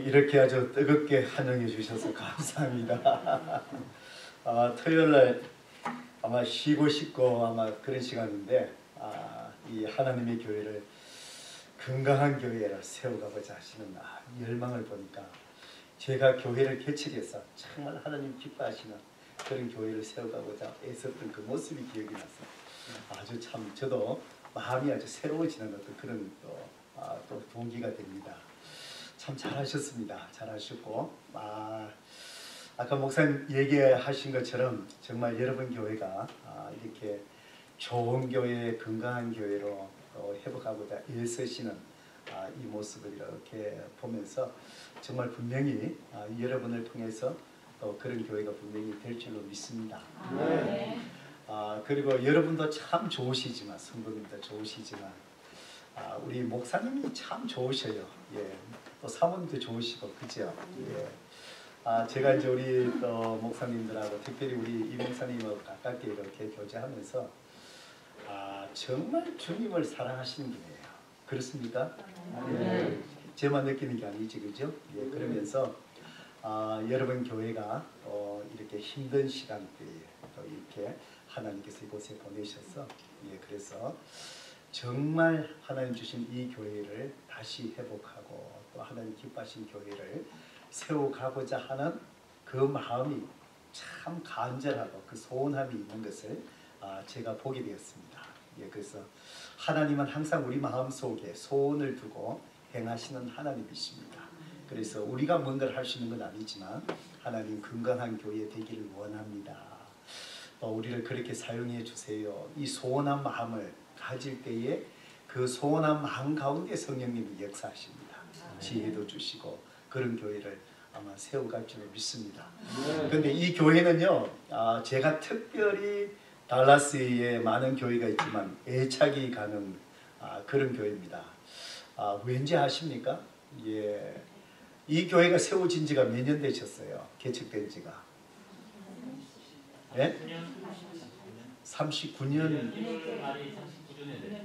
이렇게 아주 뜨겁게 환영해 주셔서 감사합니다. 토요일날 아마 쉬고 싶고 아마 그런 시간인데 이 하나님의 교회를 건강한 교회를 세워가고자 하시는 열망을 보니까 제가 교회를 개척해서 정말 하나님 기뻐하시는 그런 교회를 세워가고자 애썼던 그 모습이 기억이 나서 아주 참 저도 마음이 아주 새로워지는 어떤 그런 또 동기가 됩니다. 참 잘하셨습니다. 잘하셨고 아까 목사님 얘기하신 것처럼 정말 여러분 교회가 이렇게 좋은 교회, 건강한 교회로 회복하고자 애쓰시는 이 모습을 이렇게 보면서 정말 분명히 여러분을 통해서 또 그런 교회가 분명히 될 줄로 믿습니다. 네. 그리고 여러분도 참 좋으시지만 성도님도 좋으시지만 우리 목사님이 참 좋으셔요. 예. 또 사모님도 좋으시고 그죠? 예. 제가 이제 우리 또 목사님들하고 특별히 우리 이 목사님하고 가깝게 이렇게 교제하면서 정말 주님을 사랑하시는 분이에요. 그렇습니까? 예. 제만 느끼는 게 아니지, 그죠? 예. 그러면서 여러분 교회가 이렇게 힘든 시간대에 또 이렇게 하나님께서 이곳에 보내셔서 그래서 정말 하나님 주신 이 교회를 다시 회복하고 또 하나님 기뻐하신 교회를 세워가고자 하는 그 마음이 참 간절하고 그 소원함이 있는 것을 제가 보게 되었습니다. 그래서 하나님은 항상 우리 마음속에 소원을 두고 행하시는 하나님이십니다. 그래서 우리가 뭔가를 할 수 있는 건 아니지만 하나님 건강한 교회 되기를 원합니다. 우리를 그렇게 사용해 주세요. 이 소원한 마음을 가질 때에 그 소원한 마음 가운데 성령님이 역사하십니다. 지혜도 주시고 그런 교회를 아마 세워갈 줄 믿습니다. 그런데 이 교회는요, 제가 특별히 달라스에 많은 교회가 있지만 애착이 가는 그런 교회입니다. 왠지 아십니까? 예, 이 교회가 세워진 지가 몇 년 되셨어요? 개척된 지가? 예? 39년.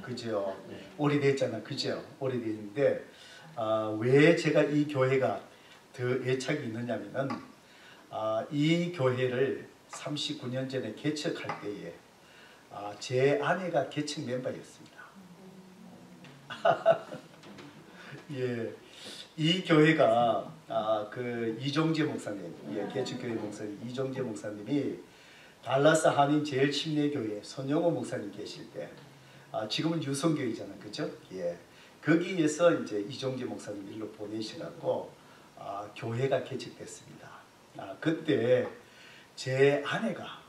그죠? 오래됐잖아. 그죠? 오래됐는데 왜 제가 이 교회가 더 애착이 있느냐면은 이 교회를 39년 전에 개척할 때에 제 아내가 개척 멤버였습니다. 예, 이 교회가 그 이종재 목사님, 개척교회 목사님 이종재 목사님이 달라스 한인 제일 침례교회 손영호 목사님 계실 때 지금은 유성교회잖아요, 그죠? 예, 거기에서 이제 이종재 목사님 일로 보내시라고 교회가 개척됐습니다. 그때 제 아내가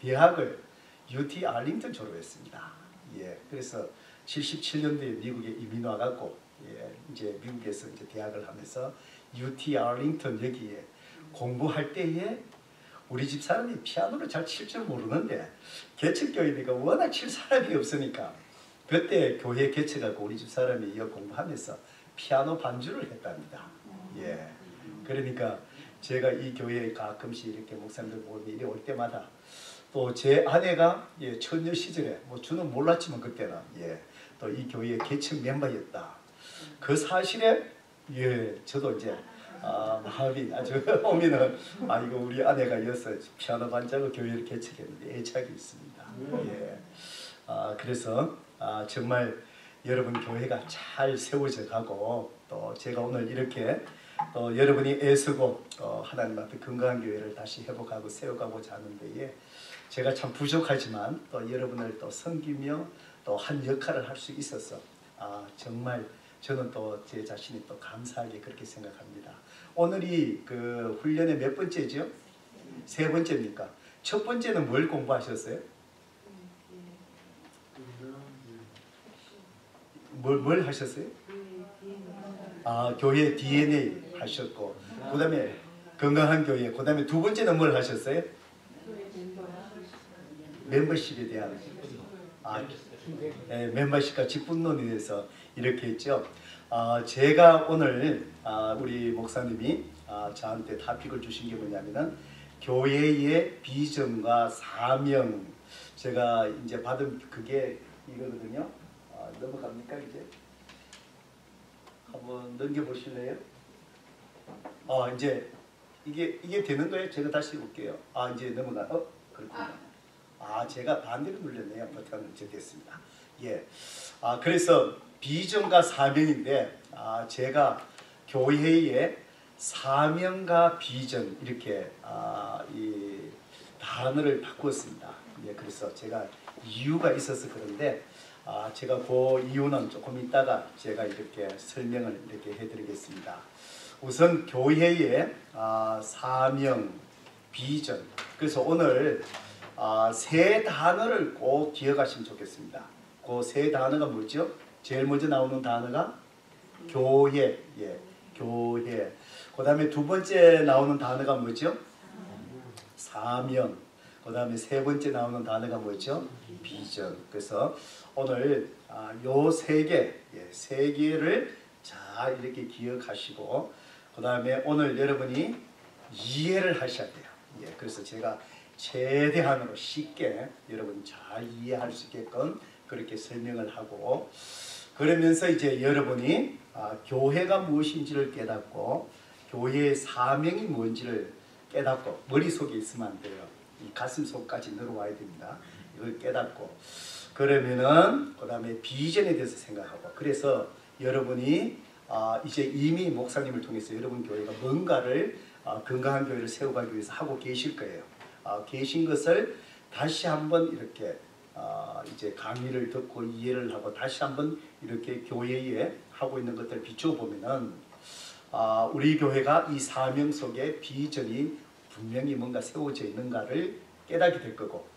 대학을 UT 아링턴 졸업했습니다. 그래서 77년도에 미국에 이민 와갖고 이제 미국에서 이제 대학을 하면서 UT 아링턴 여기에 공부할 때에 우리 집 사람이 피아노를 잘 칠 줄 모르는데 개척교회니까 워낙 칠 사람이 없으니까 그때 교회 개척하고 우리 집 사람이 이거 공부하면서 피아노 반주를 했답니다. 그러니까 제가 이 교회에 가끔씩 이렇게 목사님들 모임에 이리 올 때마다 또 제 아내가 처녀 시절에 저는 몰랐지만 그때는 또 이 교회의 개척 멤버였다. 그 사실에 저도 이제 마음이 아주 오면은 이거 우리 아내가 여서 피아노 반주하고 교회를 개척했는데 애착이 있습니다. 그래서 정말 여러분 교회가 잘 세워져 가고 또 제가 오늘 이렇게 또 여러분이 애쓰고 하나님 앞에 건강한 교회를 다시 회복하고 세워가고자 하는 데에 제가 참 부족하지만 또 여러분을 또 섬기며 또 한 역할을 할 수 있어서 정말 저는 또 제 자신이 또 감사하게 그렇게 생각합니다. 오늘이 그 훈련의 몇 번째죠? 세 번째입니까? 첫 번째는 뭘 공부하셨어요? 뭘 하셨어요? 교회 DNA 하셨고 그 다음에 건강한 교회, 그 다음에 두 번째는 뭘 하셨어요? 멤버십에 대한 멤버십과 직분론에 대해서 이렇게 했죠. 제가 오늘 우리 목사님이 저한테 토픽을 주신 게 뭐냐면은 교회의 비전과 사명. 제가 이제 받은 그게 이거거든요. 넘어갑니까 이제? 한번 넘겨보실래요? 이제 이게 되는 거예요? 제가 다시 볼게요. 이제 넘어가. 그렇군요. 제가 반대로 눌렸네요. 버튼을 됐습니다. 예. 그래서 비전과 사명인데 제가 교회의 사명과 비전 이렇게 이 단어를 바꾸었습니다. 예, 그래서 제가 이유가 있어서 그런데 제가 그 이유는 조금 이따가 제가 이렇게 설명을 이렇게 해드리겠습니다. 우선 교회의 사명, 비전. 그래서 오늘 세 단어를 꼭 기억하시면 좋겠습니다. 그 세 단어가 뭐죠? 제일 먼저 나오는 단어가 교회. 예, 교회. 그 다음에 두 번째 나오는 단어가 뭐죠? 사명. 그 다음에 세 번째 나오는 단어가 뭐죠? 비전. 그래서 오늘 요 세 개, 세 개를 잘 이렇게 기억하시고 그 다음에 오늘 여러분이 이해를 하셔야 돼요. 예, 그래서 제가 최대한으로 쉽게 여러분 잘 이해할 수 있게끔 그렇게 설명을 하고 그러면서 이제 여러분이 교회가 무엇인지를 깨닫고 교회의 사명이 뭔지를 깨닫고 머릿속에 있으면 안 돼요. 이 가슴속까지 들어와야 됩니다. 이걸 깨닫고 그러면은 그 다음에 비전에 대해서 생각하고 그래서 여러분이 이제 이미 목사님을 통해서 여러분 교회가 뭔가를 건강한 교회를 세워가기 위해서 하고 계실 거예요. 계신 것을 다시 한번 이렇게 이제 강의를 듣고 이해를 하고 다시 한번 이렇게 교회에 하고 있는 것들을 비추어 보면은 우리 교회가 이 사명 속에 비전이 분명히 뭔가 세워져 있는가를 깨닫게 될 거고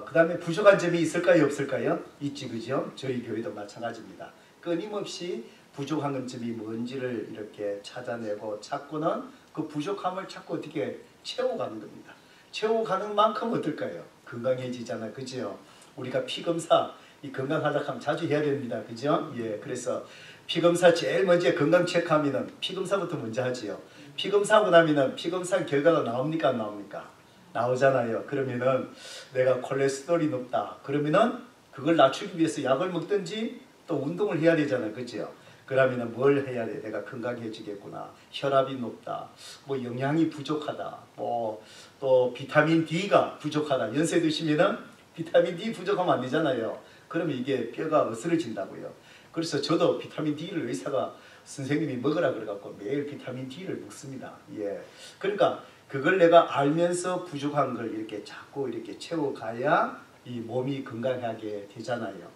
그 다음에 부족한 점이 있을까요 없을까요? 있지 그죠? 저희 교회도 마찬가지입니다. 끊임없이 부족한 점이 뭔지를 이렇게 찾아내고 찾고는 그 부족함을 자꾸 어떻게 채워가는 겁니다. 채워가는 만큼 어떨까요? 건강해지잖아요. 그죠? 우리가 피검사 이 건강하다 하면 자주 해야 됩니다. 그죠? 예, 그래서 피검사 제일 먼저 건강 체크하면은 피검사부터 먼저 하지요. 피검사하고 나면은 피검사 결과가 나옵니까 안 나옵니까? 나오잖아요. 그러면은 내가 콜레스테롤이 높다. 그러면은 그걸 낮추기 위해서 약을 먹든지 또 운동을 해야 되잖아요. 그죠? 그러면은 뭘 해야 돼? 내가 건강해지겠구나. 혈압이 높다. 뭐 영양이 부족하다. 뭐 또 비타민 D가 부족하다. 연세 드시면은 비타민 D 부족하면 안 되잖아요. 그러면 이게 뼈가 으스러진다고요. 그래서 저도 비타민 D를 의사가 선생님이 먹으라 그래갖고 매일 비타민 D를 먹습니다. 예. 그러니까 그걸 내가 알면서 부족한 걸 이렇게 자꾸 이렇게 채워가야 이 몸이 건강하게 되잖아요.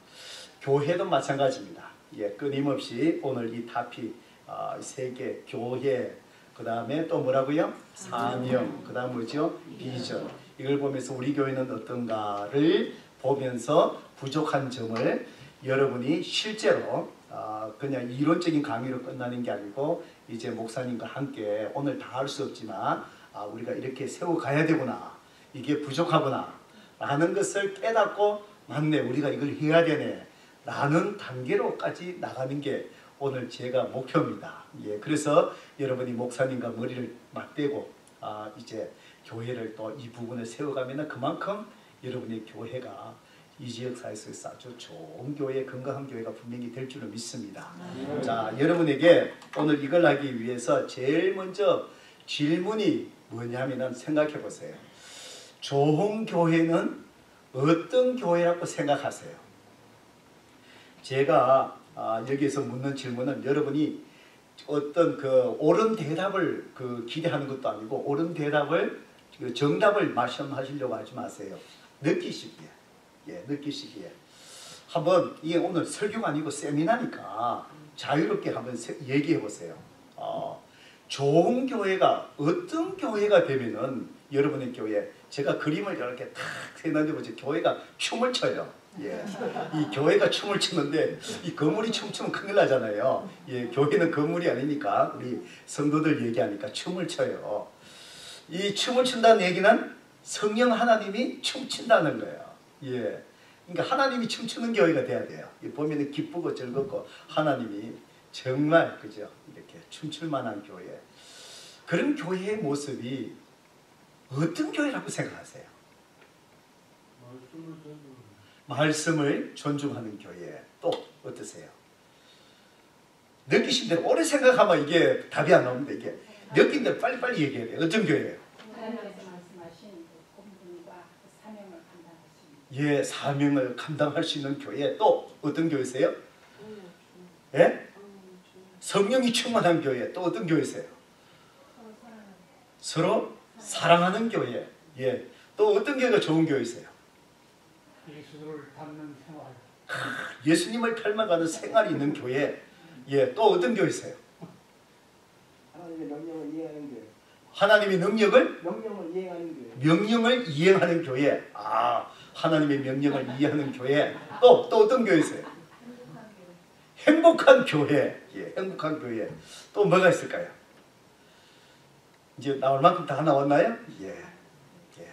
교회도 마찬가지입니다. 예, 끊임없이 오늘 이 타피 세 개, 교회, 그 다음에 또 뭐라고요? 사명, 그 다음 뭐죠? 비전. 이걸 보면서 우리 교회는 어떤가를 보면서 부족한 점을 여러분이 실제로 그냥 이론적인 강의로 끝나는 게 아니고 이제 목사님과 함께 오늘 다 할 수 없지만 우리가 이렇게 세워가야 되구나. 이게 부족하구나. 라는 것을 깨닫고 맞네. 우리가 이걸 해야 되네. 라는 단계로까지 나가는 게 오늘 제가 목표입니다. 예, 그래서 여러분이 목사님과 머리를 맞대고 이제 교회를 또 이 부분을 세워가면 그만큼 여러분의 교회가 이 지역사회에서 아주 좋은 교회, 건강한 교회가 분명히 될 줄을 믿습니다. 자, 여러분에게 오늘 이걸 하기 위해서 제일 먼저 질문이 뭐냐면은 생각해 보세요. 좋은 교회는 어떤 교회라고 생각하세요? 제가 여기에서 묻는 질문은 여러분이 어떤 그 옳은 대답을 기대하는 것도 아니고 옳은 대답을 정답을 말씀하시려고 하지 마세요. 느끼시기에. 예, 느끼시기에. 한번 이게 오늘 설교가 아니고 세미나니까 자유롭게 한번 얘기해 보세요. 좋은 교회가 어떤 교회가 되면은 여러분의 교회 제가 그림을 이렇게 탁 해놨는데 보세요. 교회가 춤을 춰요. 예, 이 교회가 춤을 추는데 이 건물이 춤추면 큰일 나잖아요. 예, 교회는 건물이 아니니까 우리 성도들 얘기하니까 춤을 춰요. 이 춤을 춘다는 얘기는 성령 하나님이 춤춘다는 거예요. 예, 그러니까 하나님이 춤추는 교회가 돼야 돼요. 보면은 기쁘고 즐겁고 하나님이 정말 그죠 이렇게 춤출 만한 교회. 그런 교회의 모습이 어떤 교회라고 생각하세요? 말씀을 존중하는 교회. 또 어떠세요? 느끼신 대로 오래 생각하면 이게 답이 안 나옵니다. 이게 느낀 대로 빨리빨리 얘기해야 돼요. 어떤 교회예요? 하나님께서 말씀하신 그 본분과 그 사명을 감당하시는. 예, 사명을 감당할 수 있는 교회. 또 어떤 교회세요? 예? 성령이 충만한 교회. 또 어떤 교회세요? 서로 사랑하는 교회. 예. 또 어떤 교회가 좋은 교회세요? 예수를 닮는 생활. 예수님을 닮아가는 생활이 있는 교회. 예. 또 어떤 교회세요? 하나님의 명령을 이행하는 교회. 하나님의 능력을 명령을 이행하는 교회. 명령을 이행하는 교회. 아, 하나님의 명령을 이행하는 교회. 또 어떤 교회세요? 행복한 교회. 예, 행복한 교회. 또 뭐가 있을까요? 이제 나올 만큼 다 나왔나요? 예. 예.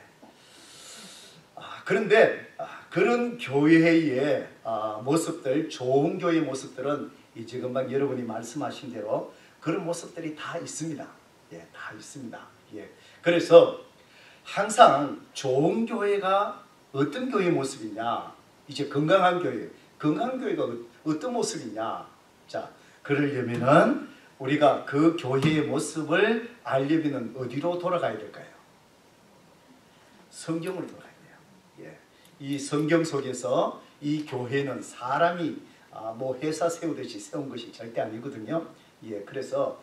그런데 그런 교회의 모습들, 좋은 교회의 모습들은 이제 금방 여러분이 말씀하신 대로 그런 모습들이 다 있습니다. 예, 다 있습니다. 예. 그래서 항상 좋은 교회가 어떤 교회의 모습이냐? 이제 건강한 교회. 건강한 교회가 어떤 모습이냐? 자, 그러려면은 우리가 그 교회의 모습을 알려면 어디로 돌아가야 될까요? 성경으로 돌아가야 돼요. 예. 이 성경 속에서 이 교회는 사람이 뭐 회사 세우듯이 세운 것이 절대 아니거든요. 예. 그래서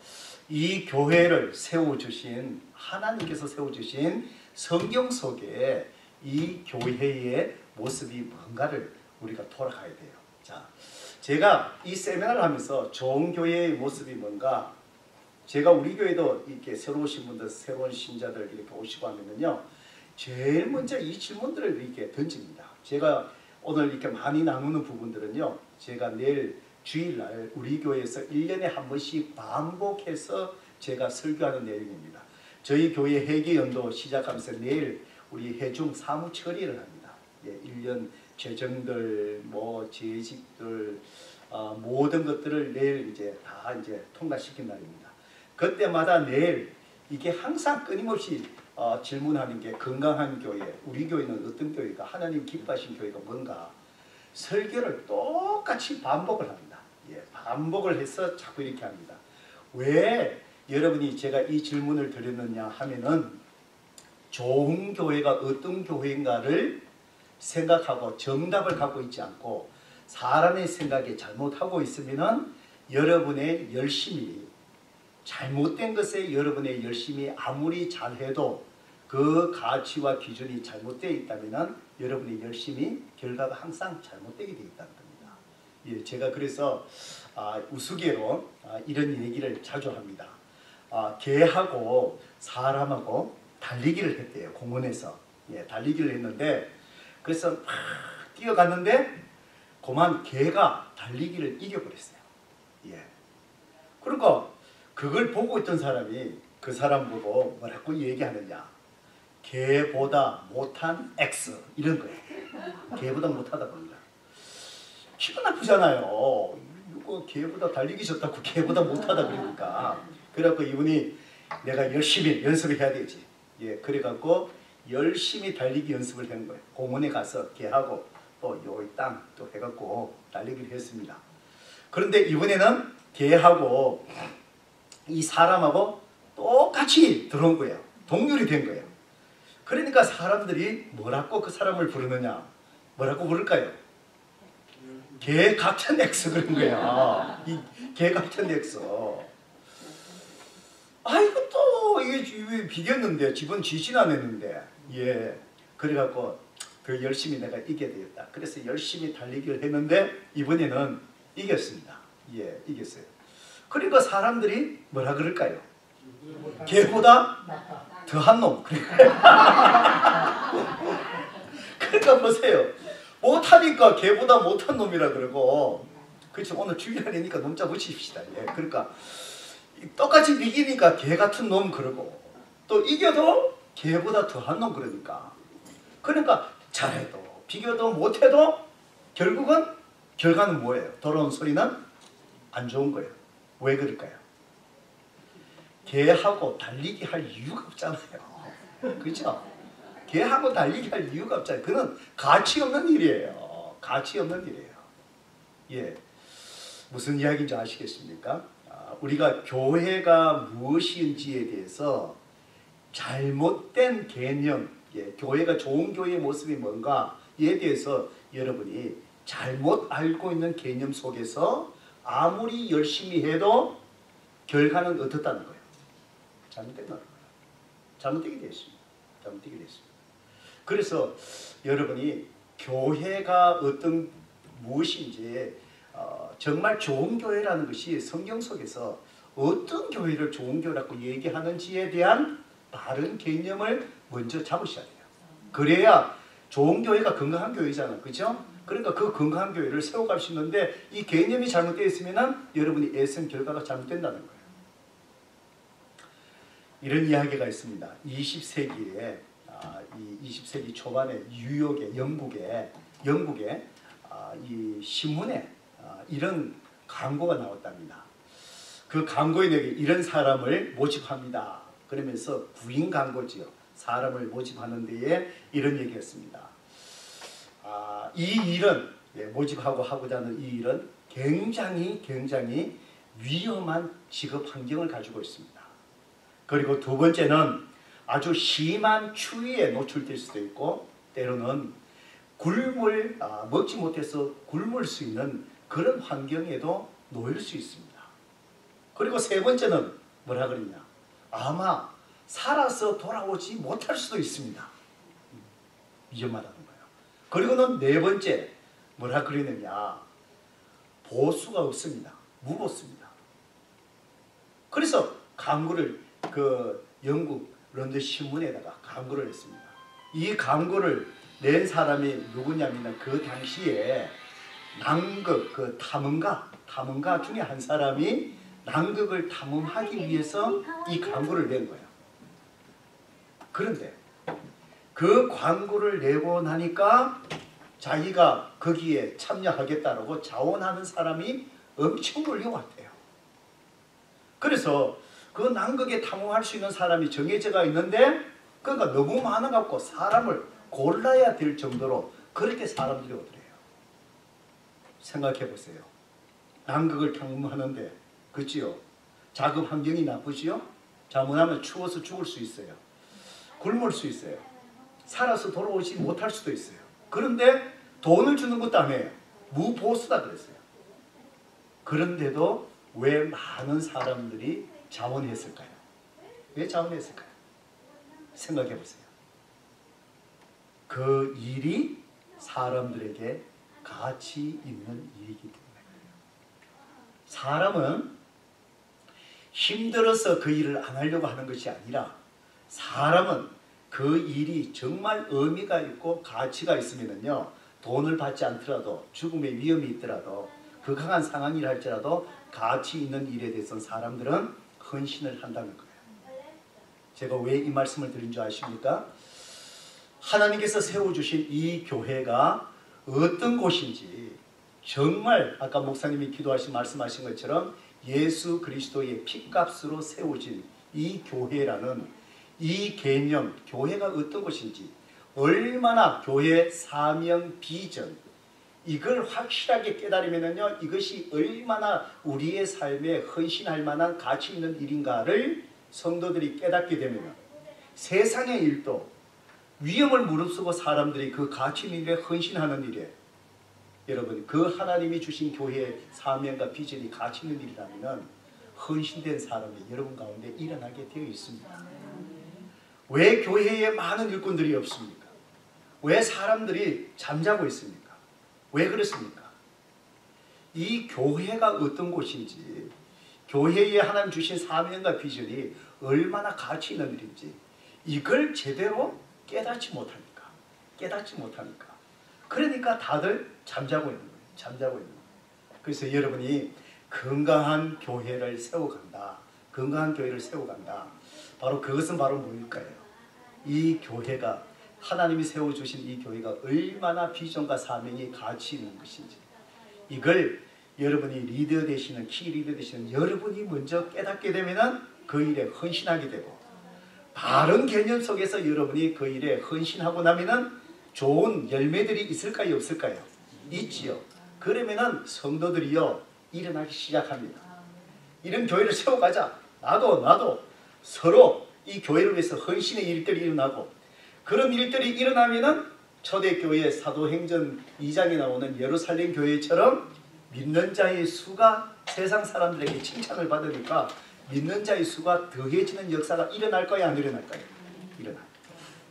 이 교회를 세워주신 하나님께서 세워주신 성경 속에 이 교회의 모습이 뭔가를 우리가 돌아가야 돼요. 자, 제가 이 세미나를 하면서 좋은 교회의 모습이 뭔가, 제가 우리 교회도 이렇게 새로 오신 분들, 새로운 신자들 이렇게 오시고 하면은요, 제일 먼저 이 질문들을 이렇게 던집니다. 제가 오늘 이렇게 많이 나누는 부분들은요, 제가 내일 주일날 우리 교회에서 1년에 한 번씩 반복해서 제가 설교하는 내용입니다. 저희 교회 회개연도 시작하면서 내일 우리 회중 사무 처리를 합니다. 예, 1년 재정들, 뭐 재직들, 모든 것들을 내일 이제 다 이제 통과시킨 날입니다. 그때마다 내일 이게 항상 끊임없이 질문하는 게 건강한 교회, 우리 교회는 어떤 교회가, 하나님 기뻐하신 교회가 뭔가, 설교를 똑같이 반복을 합니다. 예, 반복을 해서 자꾸 이렇게 합니다. 왜 여러분이 제가 이 질문을 드렸느냐 하면은, 좋은 교회가 어떤 교회인가를 생각하고 정답을 갖고 있지 않고 사람의 생각에 잘못하고 있으면은 여러분의 열심이, 잘못된 것에 여러분의 열심이 아무리 잘해도 그 가치와 기준이 잘못되어 있다면은 여러분의 열심이 결과가 항상 잘못되게 되어 있다는 겁니다. 예, 제가 그래서 우스개로 이런 얘기를 자주 합니다. 개하고 사람하고 달리기를 했대요. 공원에서. 예, 달리기를 했는데, 그래서 막 뛰어갔는데 그만 개가 달리기를 이겨버렸어요. 예. 그러니까 그걸 보고 있던 사람이 그 사람 보고 뭐라고 얘기하느냐, 개보다 못한 X, 이런 거예요. 개보다 못하다 보니까 기분 나쁘잖아요. 이거 개보다 달리기 좋다고 개보다 못하다 그러니까. 그래갖고 이분이 내가 열심히 연습을 해야 되지. 예, 그래갖고 열심히 달리기 연습을 한 거예요. 공원에 가서 개하고 또 요 땅 또 해갖고 달리기를 했습니다. 그런데 이번에는 개하고 이 사람하고 똑같이 들어온 거예요. 동률이 된 거예요. 그러니까 사람들이 뭐라고 그 사람을 부르느냐, 뭐라고 부를까요? 개 같은 X 그런 거야. 이 개 같은 X. 이거 또 이게 비겼는데, 집은 지진 안 했는데. 예. 그래갖고 더 열심히 내가 이겨야 되겠다. 그래서 열심히 달리기를 했는데 이번에는 이겼습니다. 예, 이겼어요. 그러니까 사람들이 뭐라 그럴까요? 개보다 더한 놈. 그러니까 보세요. 못하니까 개보다 못한 놈이라 그러고, 그렇죠. 오늘 주일하니까 놈자 붙이십시다. 예, 그러니까 똑같이 이기니까 개 같은 놈 그러고, 또 이겨도 개보다 더한 놈 그러니까. 그러니까 잘해도 비교도 못해도 결국은 결과는 뭐예요? 돌아온 소리는 안 좋은 거예요. 왜 그럴까요? 개하고 달리기 할 이유가 없잖아요. 그렇죠? 개하고 달리기 할 이유가 없잖아요. 그는 가치 없는 일이에요. 가치 없는 일이에요. 예, 무슨 이야기인지 아시겠습니까? 우리가 교회가 무엇인지에 대해서 잘못된 개념, 교회가 좋은 교회의 모습이 뭔가에 대해서 여러분이 잘못 알고 있는 개념 속에서 아무리 열심히 해도 결과는 어떻다는 거예요? 잘못된다는 거예요. 잘못되게 되었습니다. 잘못되게 됐습니다. 그래서 여러분이 교회가 어떤 무엇인지 정말 좋은 교회라는 것이 성경 속에서 어떤 교회를 좋은 교회라고 얘기하는지에 대한 바른 개념을 먼저 잡으셔야 돼요. 그래야 좋은 교회가 건강한 교회잖아요. 그렇죠? 그러니까 그 건강한 교회를 세워갈 수 있는데 이 개념이 잘못되어 있으면 여러분이 애쓴 결과가 잘못된다는 거예요. 이런 이야기가 있습니다. 20세기에 이 20세기 초반에 뉴욕의 영국에 이 신문에 이런 광고가 나왔답니다. 그 광고에 내게 이런 사람을 모집합니다. 그러면서 구인 광고지요. 사람을 모집하는 데에 이런 얘기했습니다. 이 일은 모집하고 하고자 하는 이 일은 굉장히 위험한 직업 환경을 가지고 있습니다. 그리고 두 번째는 아주 심한 추위에 노출될 수도 있고 때로는 굶을 먹지 못해서 굶을 수 있는 그런 환경에도 놓일 수 있습니다. 그리고 세 번째는 뭐라 그러냐? 아마 살아서 돌아오지 못할 수도 있습니다. 위험하다는 거예요. 그리고는 네 번째 뭐라 그러느냐? 보수가 없습니다. 무보수입니다. 그래서 광고를 영국 런던 신문에다가 광고를 했습니다. 이 광고를 낸 사람이 누구냐면 그 당시에 남극 탐험가 중에 한 사람이 남극을 탐험하기 위해서 이 광고를 낸 거예요. 그런데 그 광고를 내고 나니까 자기가 거기에 참여하겠다라고 자원하는 사람이 엄청 몰려왔대요. 그래서 그 남극에 탐험할 수 있는 사람이 정해져가 있는데 그러니까 너무 많아갖고 사람을 골라야 될 정도로 그렇게 사람들이 오더래요. 생각해 보세요. 남극을 탐험하는데 그치요? 작업 환경이 나쁘지요? 잘못하면 추워서 죽을 수 있어요. 굶을 수 있어요. 살아서 돌아오지 못할 수도 있어요. 그런데 돈을 주는 것도 아니에요. 무보수다 그랬어요. 그런데도 왜 많은 사람들이 자원했을까요? 왜 자원했을까요? 생각해 보세요. 그 일이 사람들에게 가치 있는 일이기 때문에 그래요. 사람은 힘들어서 그 일을 안 하려고 하는 것이 아니라 사람은 그 일이 정말 의미가 있고 가치가 있으면요 돈을 받지 않더라도 죽음의 위험이 있더라도 극악한 상황이라 할지라도 가치 있는 일에 대해서는 사람들은 헌신을 한다는 거예요. 제가 왜 이 말씀을 드린 줄 아십니까? 하나님께서 세워주신 이 교회가 어떤 곳인지 정말 아까 목사님이 말씀하신 것처럼 예수 그리스도의 피값으로 세워진 이 교회라는 이 개념, 교회가 어떤 것인지 얼마나 교회 사명 비전 이걸 확실하게 깨달으면요 이것이 얼마나 우리의 삶에 헌신할 만한 가치 있는 일인가를 성도들이 깨닫게 되면 세상의 일도 위험을 무릅쓰고 사람들이 그 가치 있는 일에 헌신하는 일에 여러분 그 하나님이 주신 교회의 사명과 비전이 가치 있는 일이라면 헌신된 사람이 여러분 가운데 일어나게 되어 있습니다. 왜 교회에 많은 일꾼들이 없습니까? 왜 사람들이 잠자고 있습니까? 왜 그렇습니까? 이 교회가 어떤 곳인지 교회에 하나님 주신 사명과 비전이 얼마나 가치 있는 일인지 이걸 제대로 깨닫지 못하니까 그러니까 다들 잠자고 있는 거예요. 그래서 여러분이 건강한 교회를 세워간다. 바로 그것은 바로 뭘까요? 이 교회가 하나님이 세워주신 이 교회가 얼마나 비전과 사명이 가치 있는 것인지 이걸 여러분이 리더 되시는 키 리더 되시는 여러분이 먼저 깨닫게 되면 그 일에 헌신하게 되고 바른 개념 속에서 여러분이 그 일에 헌신하고 나면 좋은 열매들이 있을까요? 없을까요? 있지요. 그러면 성도들이요 일어나기 시작합니다. 이런 교회를 세워가자. 나도 서로 이 교회를 위해서 헌신의 일들이 일어나고, 그런 일들이 일어나면은 초대교회 사도행전 2장에 나오는 예루살렘 교회처럼 믿는 자의 수가 세상 사람들에게 칭찬을 받으니까 믿는 자의 수가 더해지는 역사가 일어날 거야, 안 일어날까요? 일어나.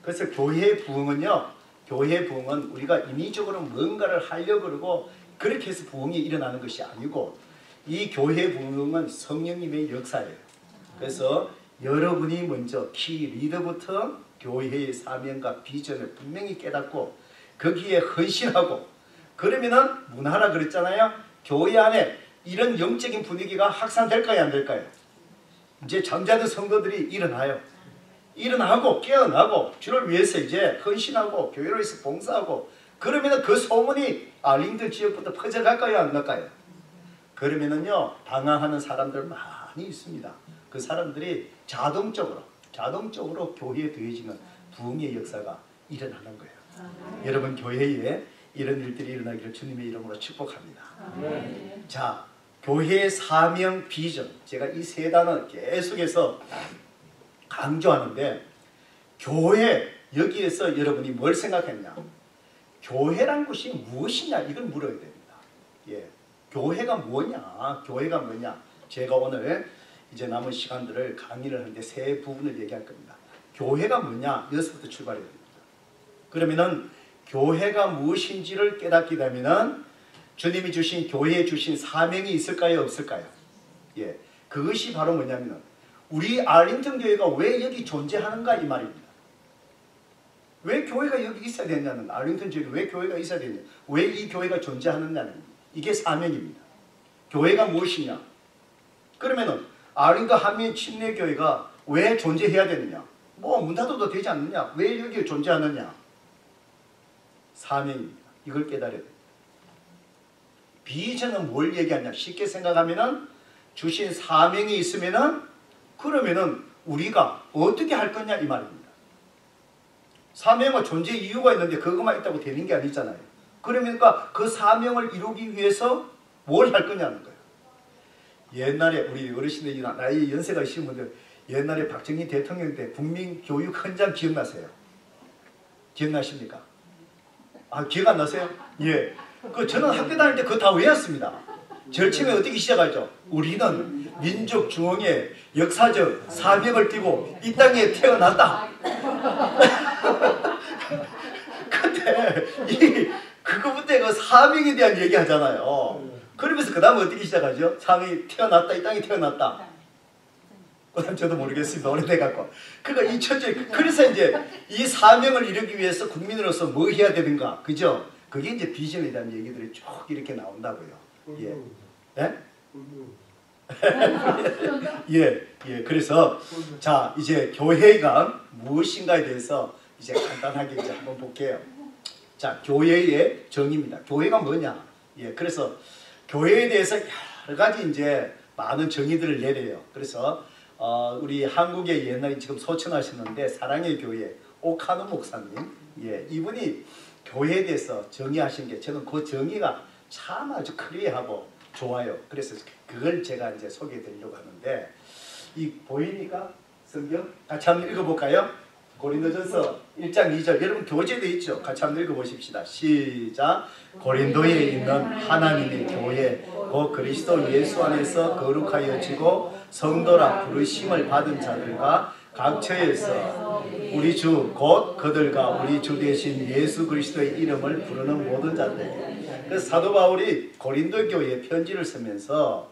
그래서 교회의 부흥은요, 교회의 부흥은 우리가 인위적으로 뭔가를 하려고 그러고 그렇게 해서 부흥이 일어나는 것이 아니고, 이 교회의 부흥은 성령님의 역사예요. 그래서 여러분이 먼저 키 리더부터 교회의 사명과 비전을 분명히 깨닫고 거기에 헌신하고, 그러면은 문화라 그랬잖아요. 교회 안에 이런 영적인 분위기가 확산될까요, 안 될까요? 이제 잠자던 성도들이 일어나요. 일어나고 깨어나고 주를 위해서 이제 헌신하고 교회를 위해서 봉사하고, 그러면은 그 소문이 알링턴 지역부터 퍼져갈까요, 안 갈까요? 그러면은요, 방황하는 사람들 많이 있습니다. 그 사람들이 자동적으로 교회에 더해지는 부흥의 역사가 일어나는 거예요. 여러분 교회에 이런 일들이 일어나기를 주님의 이름으로 축복합니다. 자, 교회의 사명 비전, 제가 이 세 단어 계속해서 강조하는데, 교회, 여기에서 여러분이 뭘 생각했냐? 교회란 것이 무엇이냐, 이걸 물어야 됩니다. 예, 교회가 뭐냐? 교회가 뭐냐? 제가 오늘 이제 남은 시간들을 강의를 하는데 세 부분을 얘기할 겁니다. 교회가 뭐냐? 여기서부터 출발해야 됩니다. 그러면은 교회가 무엇인지를 깨닫게 되면은 주님이 주신, 교회에 주신 사명이 있을까요, 없을까요? 예, 그것이 바로 뭐냐면은 우리 알링턴 교회가 왜 여기 존재하는가, 이 말입니다. 왜 교회가 여기 있어야 되냐는, 알링턴 지역에 왜 교회가 있어야 되냐, 왜 이 교회가 존재하느냐는, 이게 사명입니다. 교회가 무엇이냐? 그러면은 알링턴 한민 침례교회가 왜 존재해야 되느냐? 뭐 문 닫아도 되지 않느냐? 왜 여기 존재하느냐? 사명입니다. 이걸 깨달아야 됩니다. 비전은 뭘 얘기하냐? 쉽게 생각하면은 주신 사명이 있으면은, 그러면은 우리가 어떻게 할 거냐, 이 말입니다. 사명은 존재 이유가 있는데 그것만 있다고 되는 게 아니잖아요. 그러니까 그 사명을 이루기 위해서 뭘 할 거냐는 거예요. 옛날에 우리 어르신들이, 나이 연세가 있으신 분들, 옛날에 박정희 대통령 때 국민교육 헌장 기억나세요? 기억나십니까? 아, 기억 안 나세요? 예. 저는 학교 다닐 때 그거 다 외웠습니다. 제일 처음에 어떻게 시작하죠? 우리는 민족 중흥의 역사적 사명을 띠고 이 땅에 태어났다. 근데 그거부터 그 사명에 대한 얘기 하잖아요. 그러면서 그 다음에 어떻게 시작하죠? 사명이 태어났다, 이 땅에 태어났다. 그 다음 저도 모르겠습니다. 오래돼갖고. 그러니까 이 천재, 그래서 이제 이 사명을 이루기 위해서 국민으로서 뭐 해야 되는가, 그죠? 그게 이제 비전에 대한 얘기들이 쭉 이렇게 나온다고요. 예. 예? 예. 그래서 자, 이제 교회가 무엇인가에 대해서 이제 간단하게 이제 한번 볼게요. 자, 교회의 정의입니다. 교회가 뭐냐? 예. 그래서 교회에 대해서 여러 가지 이제 많은 정의들을 내려요. 그래서 우리 한국에 옛날에 지금 소천하셨는데 사랑의 교회 오카노 목사님, 예, 이분이 교회에 대해서 정의하신 게, 저는 그 정의가 참 아주 클리어하고 좋아요. 그래서 그걸 제가 이제 소개해 드리려고 하는데, 이 보입니까? 성경? 같이 한번 읽어볼까요? 고린도전서 1장 2절. 여러분 교재도 있죠? 같이 한번 읽어보십시다. 시작. 고린도에 있는 하나님의 교회, 곧 그리스도 예수 안에서 거룩하여지고 성도라 부르심을 받은 자들과 각 처에서 우리 주 곧 그들과 우리 주 대신 예수 그리스도의 이름을 부르는 모든 자들에게. 그래서 사도 바울이 고린도 교회에 편지를 쓰면서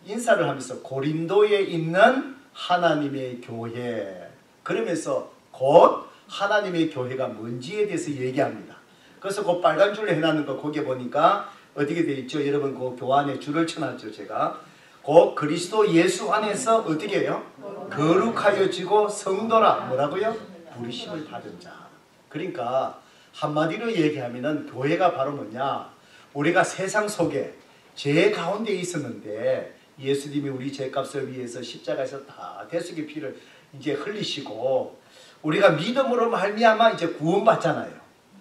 인사를 하면서 고린도에 있는 하나님의 교회, 그러면서 곧 하나님의 교회가 뭔지에 대해서 얘기합니다. 그래서 그 빨간 줄로 해놨는 거 거기에 보니까 어떻게 되어 있죠? 여러분 그 교환에 줄을 쳐놨죠. 제가 곧 그리스도 예수 안에서 어떻게 해요? 거룩하여지고 성도라 뭐라고요? 부르심을 받은 자. 그러니까 한마디로 얘기하면은 교회가 바로 뭐냐? 우리가 세상 속에 죄 가운데 있었는데 예수님이 우리 죄값을 위해서 십자가에서 다 대속의 피를 이제 흘리시고 우리가 믿음으로 말미암아 이제 구원받잖아요.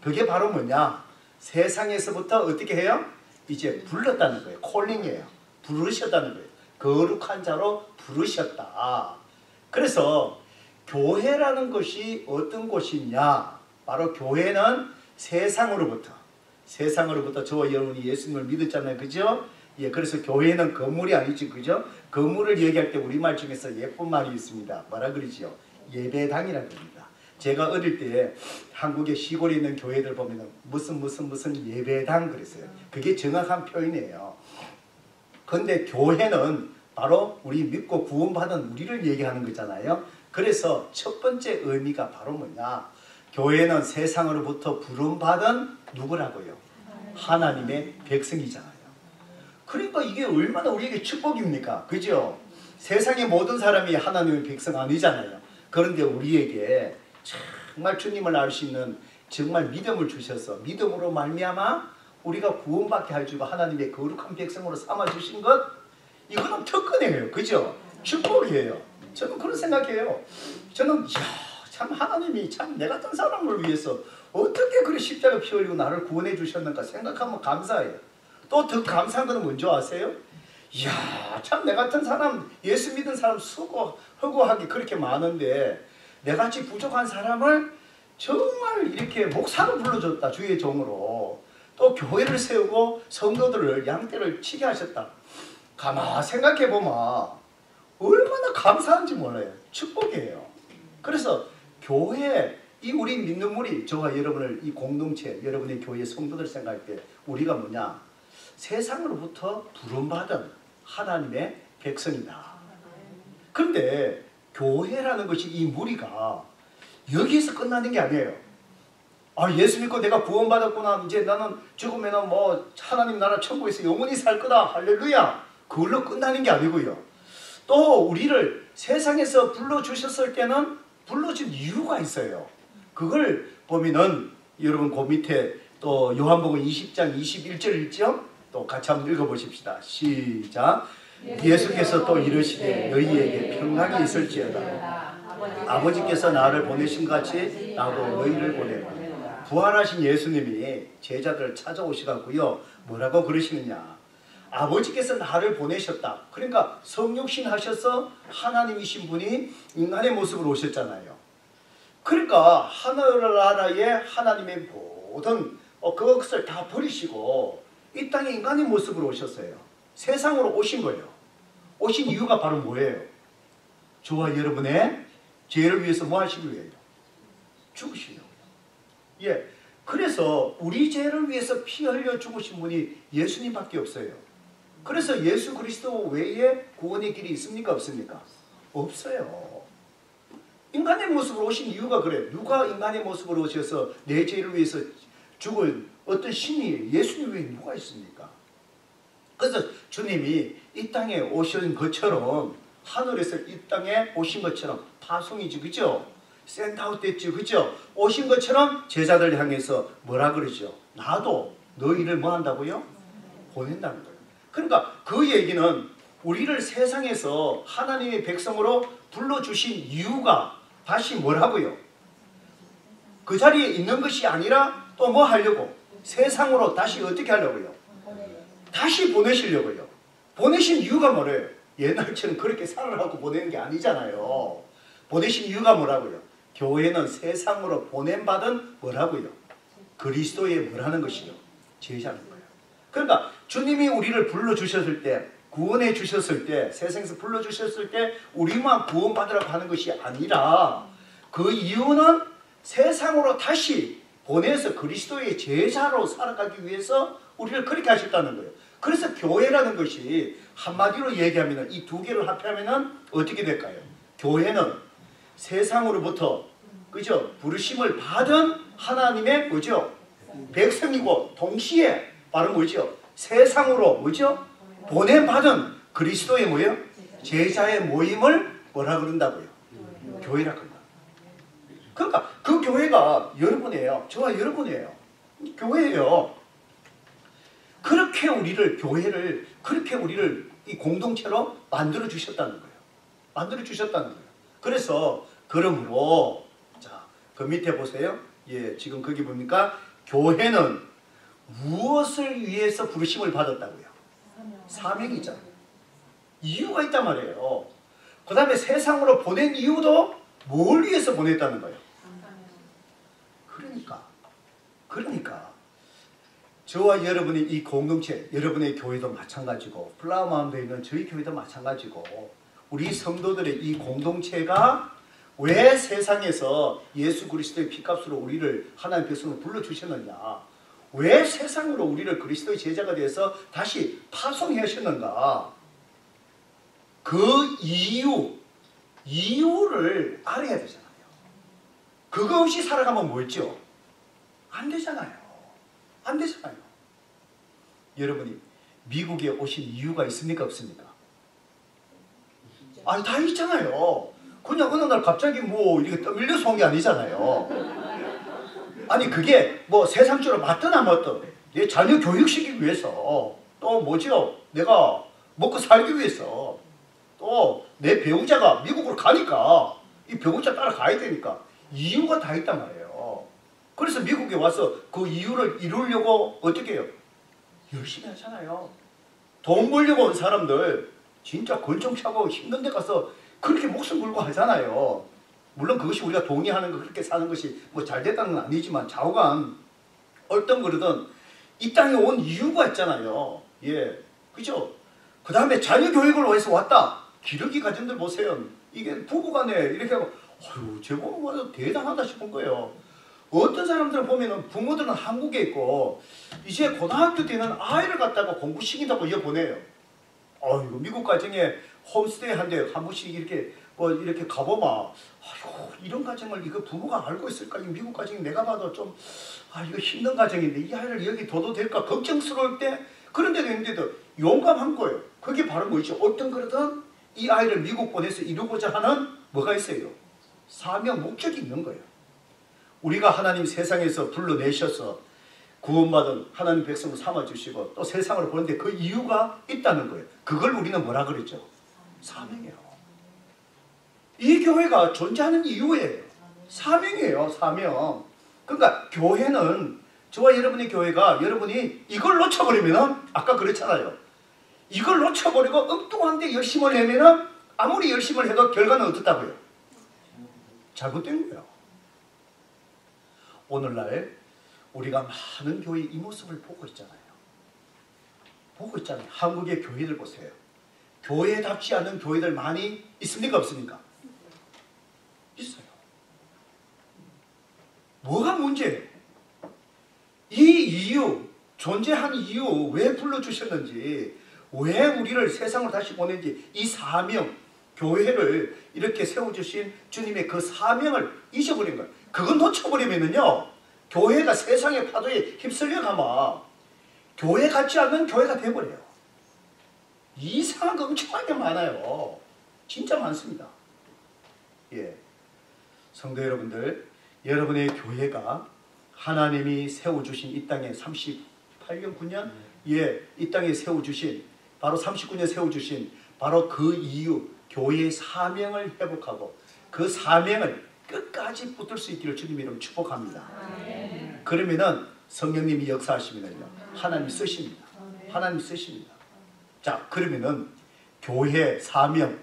그게 바로 뭐냐? 세상에서부터 어떻게 해요? 이제 불렀다는 거예요. 콜링이에요. 부르셨다는 거예요. 거룩한 자로 부르셨다. 그래서 교회라는 것이 어떤 곳이냐? 바로 교회는 세상으로부터 저와 여러분이 예수님을 믿었잖아요. 그죠? 예, 그래서 교회는 건물이 아니지. 그죠? 건물을 얘기할 때 우리말 중에서 예쁜 말이 있습니다. 뭐라 그러지요? 예배당이라고 합니다. 제가 어릴 때 한국의 시골에 있는 교회들 보면 무슨 예배당 그랬어요. 그게 정확한 표현이에요. 근데 교회는 바로 우리 믿고 구원받은 우리를 얘기하는 거잖아요. 그래서 첫 번째 의미가 바로 뭐냐? 교회는 세상으로부터 부름받은 누구라고요? 하나님의 백성이잖아요. 그러니까 이게 얼마나 우리에게 축복입니까? 그죠? 세상의 모든 사람이 하나님의 백성 아니잖아요. 그런데 우리에게 정말 주님을 알 수 있는 정말 믿음을 주셔서 믿음으로 말미암아 우리가 구원받게 해주고 하나님의 거룩한 백성으로 삼아주신 것, 이거는 특권이에요. 그죠? 축복이에요. 저는 그런 생각해요. 저는 참 하나님이 참 내 같은 사람을 위해서 어떻게 그리 십자가 피 흘리고 나를 구원해 주셨는가 생각하면 감사해요. 또 더 감사한 건 뭔지 아세요? 이야, 참 내 같은 사람, 예수 믿은 사람 허구하기 그렇게 많은데 내같이 부족한 사람을 정말 이렇게 목사로 불러줬다. 주의 종으로. 또 교회를 세우고 성도들을 양떼를 치게 하셨다. 가만 생각해보면 얼마나 감사한지 몰라요. 축복이에요. 그래서 교회, 이 우리 믿는 우리, 저와 여러분을 이 공동체, 여러분의 교회 성도들 생각할 때 우리가 뭐냐? 세상으로부터 부름받은 하나님의 백성이다. 그런데 교회라는 것이 이 무리가 여기에서 끝나는 게 아니에요. 아, 예수 믿고 내가 구원받았구나. 이제 나는 죽으면 뭐 하나님 나라 천국에서 영원히 살 거다. 할렐루야. 그걸로 끝나는 게 아니고요. 또 우리를 세상에서 불러주셨을 때는 불러준 이유가 있어요. 그걸 보면은 여러분 그 밑에 또 요한복음 20장 21절 있죠? 또 같이 한번 읽어보십시다. 시작. 예수께서 또 이르시되 너희에게 평강이 있을지어다. 아버지께서 나를 보내신 같이 나도 너희를 보내라. 부활하신 예수님이 제자들을 찾아오시가고요. 뭐라고 그러시느냐? 아버지께서 나를 보내셨다. 그러니까 성육신 하셔서 하나님이신 분이 인간의 모습으로 오셨잖아요. 그러니까 하늘나라의 하나님의 모든 그것을 다 버리시고 이 땅에 인간의 모습으로 오셨어요. 세상으로 오신 거예요. 오신 이유가 바로 뭐예요? 저와 여러분의 죄를 위해서 뭐 하시기 위해요? 죽으시려고요. 예, 그래서 우리 죄를 위해서 피 흘려 죽으신 분이 예수님밖에 없어요. 그래서 예수 그리스도 외에 구원의 길이 있습니까? 없습니까? 없어요. 인간의 모습으로 오신 이유가 그래요. 누가 인간의 모습으로 오셔서 내 죄를 위해서 죽을 어떤 신이 예수님 외에 누가 있습니까? 그래서 주님이 이 땅에 오신 것처럼 하늘에서 이 땅에 오신 것처럼 파송이지, 그죠? 샌드아웃 됐지, 그죠? 오신 것처럼 제자들 향해서 뭐라 그러죠? 나도 너희를 뭐 한다고요? 보낸다는 거예요. 그러니까 그 얘기는 우리를 세상에서 하나님의 백성으로 불러주신 이유가 다시 뭐라고요? 그 자리에 있는 것이 아니라 또 뭐 하려고? 세상으로 다시 어떻게 하려고요? 다시 보내시려고요. 보내신 이유가 뭐래요? 옛날처럼 그렇게 살아라고 보내는 게 아니잖아요. 보내신 이유가 뭐라고요? 교회는 세상으로 보냄받은 뭐라고요? 그리스도의 뭐라는 것이요? 제자는 거예요. 그러니까 주님이 우리를 불러주셨을 때, 구원해 주셨을 때, 세상에서 불러주셨을 때 우리만 구원받으라고 하는 것이 아니라 그 이유는 세상으로 다시 보내서 그리스도의 제자로 살아가기 위해서 우리를 그렇게 하셨다는 거예요. 그래서 교회라는 것이 한마디로 얘기하면 이 두 개를 합하면 어떻게 될까요? 교회는 세상으로부터 그죠? 부르심을 받은 하나님의 뭐죠? 백성이고 동시에 바로 뭐죠? 세상으로 뭐죠? 보냄받은 그리스도의 뭐예요? 제자의 모임을 뭐라 그런다고요? 교회라 그런다. 그러니까 그 교회가 여러분이에요. 저와 여러분이에요. 교회예요. 그렇게 우리를 교회를 그렇게 우리를 이 공동체로 만들어 주셨다는 거예요. 만들어 주셨다는 거예요. 그래서 그러므로 자, 그 밑에 보세요. 예, 지금 거기 보니까 교회는 무엇을 위해서 부르심을 받았다고요? 사명이잖아요. 이유가 있단 말이에요. 그 다음에 세상으로 보낸 이유도 뭘 위해서 보냈다는 거예요. 그러니까 저와 여러분의 이 공동체, 여러분의 교회도 마찬가지고 플라워마운드에 있는 저희 교회도 마찬가지고 우리 성도들의 이 공동체가 왜 세상에서 예수 그리스도의 피값으로 우리를 하나님의 백성으로 불러주셨느냐, 왜 세상으로 우리를 그리스도의 제자가 되어서 다시 파송해 하셨는가, 그 이유를 알아야 되잖아요. 그거 없이 살아가면 뭐였죠? 안 되잖아요. 여러분이 미국에 오신 이유가 있습니까? 없습니까? 아니, 다 있잖아요. 그냥 어느 날 갑자기 뭐 이렇게 떠밀려서 온 게 아니잖아요. 아니, 그게 뭐 세상적으로 맞든 안 맞든 내 자녀 교육시키기 위해서, 또 뭐죠? 내가 먹고 살기 위해서, 또 내 배우자가 미국으로 가니까 이 배우자 따라가야 되니까 이유가 다 있단 말이에요. 그래서 미국에 와서 그 이유를 이루려고 어떻게 해요? 열심히 하잖아요. 돈 벌려고 온 사람들 진짜 권총차고 힘든 데 가서 그렇게 목숨 걸고 하잖아요. 물론 그것이 우리가 동의하는 거, 그렇게 사는 것이 뭐 잘 됐다는 건 아니지만 좌우간 어떤 그러든 이 땅에 온 이유가 있잖아요. 예, 그죠? 그 다음에 자녀 교육을 위해서 왔다. 기러기 가정들 보세요. 이게 부부간에 이렇게 하고, 아유, 제법 뭐 대단하다 싶은 거예요. 어떤 사람들은 보면은 부모들은 한국에 있고 이제 고등학교 때는 아이를 갖다가 공부시킨다고 보내요. 아이고, 미국 가정에 홈스테이 한데 한 번씩 이렇게 뭐 이렇게 가보면, 아이고, 이런 가정을 이거 부모가 알고 있을까? 이 미국 가정이 내가 봐도 좀, 이거 힘든 가정인데 이 아이를 여기 둬도 될까 걱정스러울 때, 그런 데도 있는데도 용감한 거예요. 그게 바로 뭐죠? 어떤 그러든 이 아이를 미국 보내서 이루고자 하는 뭐가 있어요? 사명, 목적이 있는 거예요. 우리가 하나님 세상에서 불러내셔서 구원받은 하나님 백성을 삼아주시고 또 세상을 보는데 그 이유가 있다는 거예요. 그걸 우리는 뭐라 그랬죠? 사명이에요. 이 교회가 존재하는 이유예요. 사명이에요. 사명. 그러니까 교회는, 저와 여러분의 교회가 여러분이 이걸 놓쳐버리면, 아까 그랬잖아요. 이걸 놓쳐버리고 엉뚱한데 열심을 내면 아무리 열심을 해도 결과는 어떻다고요? 잘못된 거예요. 오늘날 우리가 많은 교회의 이 모습을 보고 있잖아요. 한국의 교회들 보세요. 교회답지 않은 교회들 많이 있습니까? 없습니까? 있어요. 뭐가 문제예요? 이 이유, 존재한 이유, 왜 불러주셨는지, 왜 우리를 세상으로 다시 보낸지, 이 사명, 교회를 이렇게 세워주신 주님의 그 사명을 잊어버린 거예요. 그건 놓쳐버리면은요, 교회가 세상의 파도에 휩쓸려 가면 교회 같지 않는 교회가 돼버려요. 이상한 거 엄청나게 많아요. 진짜 많습니다. 예, 성도 여러분들, 여러분의 교회가 하나님이 세워주신 이 땅에 38년, 9년? 예, 이 땅에 세워주신, 바로 39년 세워주신 바로 그 이유, 교회의 사명을 회복하고 그 사명을 끝까지 붙들 수 있기를 주님 이름 축복합니다. 그러면은 성령님이 역사하시면은요, 하나님 쓰십니다. 하나님 쓰십니다. 자, 그러면은 교회 사명,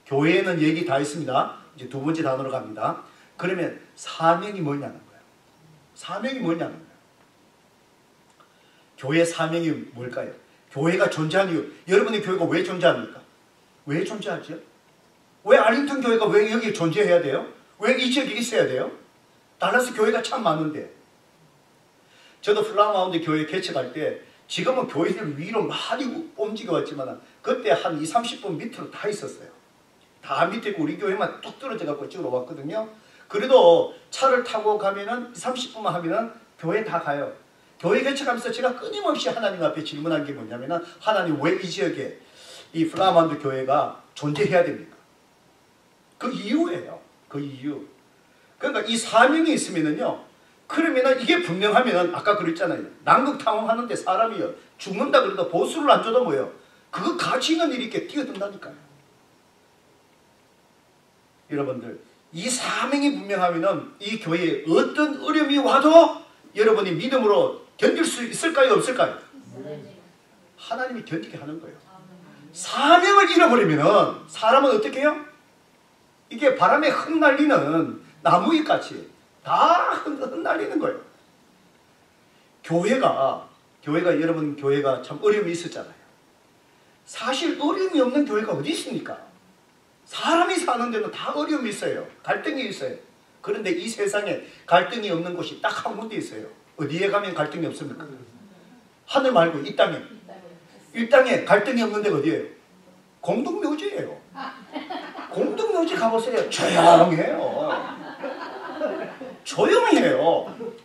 교회에는 얘기 다 있습니다. 이제 두 번째 단어로 갑니다. 그러면 사명이 뭐냐는 거예요. 사명이 뭐냐는 거예요. 교회 사명이 뭘까요? 교회가 존재하는 이유. 여러분의 교회가 왜 존재합니까? 왜 존재하죠? 왜 알링턴 교회가 왜 여기 존재해야 돼요? 왜 이 지역에 있어야 돼요? 달라스 교회가 참 많은데. 저도 플라워마운드 교회 개척할 때, 지금은 교회들 위로 많이 움직여왔지만 그때 한 20, 30분 밑으로 다 있었어요. 다 밑에 있고 우리 교회만 뚝 떨어져 갖고 찍으러 왔거든요. 그래도 차를 타고 가면은 30분만 하면은 교회 다 가요. 교회 개척하면서 제가 끊임없이 하나님 앞에 질문한 게 뭐냐면은, 하나님 왜 이 지역에 이 플라워마운드 교회가 존재해야 됩니까? 그 이유예요. 그 이유. 그러니까 이 사명이 있으면은요, 그러면은 이게 분명하면은, 아까 그랬잖아요. 남극 탐험하는데 사람이요, 죽는다 그래도 보수를 안 줘도 뭐예요? 그거 가치 있는 일이 이렇게 뛰어든다니까요. 여러분들, 이 사명이 분명하면은 이 교회에 어떤 어려움이 와도 여러분이 믿음으로 견딜 수 있을까요? 없을까요? 하나님이 견디게 하는 거예요. 사명을 이걸 잃어버리면은 사람은 어떻게 해요? 이게 바람에 흩날리는 나무잎같이 다 흩날리는 거예요. 교회가 여러분 교회가 참 어려움이 있었잖아요. 사실 어려움이 없는 교회가 어디 있습니까? 사람이 사는 데는 다 어려움이 있어요. 갈등이 있어요. 그런데 이 세상에 갈등이 없는 곳이 딱 한 군데 있어요. 어디에 가면 갈등이 없습니까? 하늘 말고 이 땅에. 이 땅에 갈등이 없는 데가 어디예요? 공동묘지예요. 공동묘지 가보세요. 조용해요. 조용해요.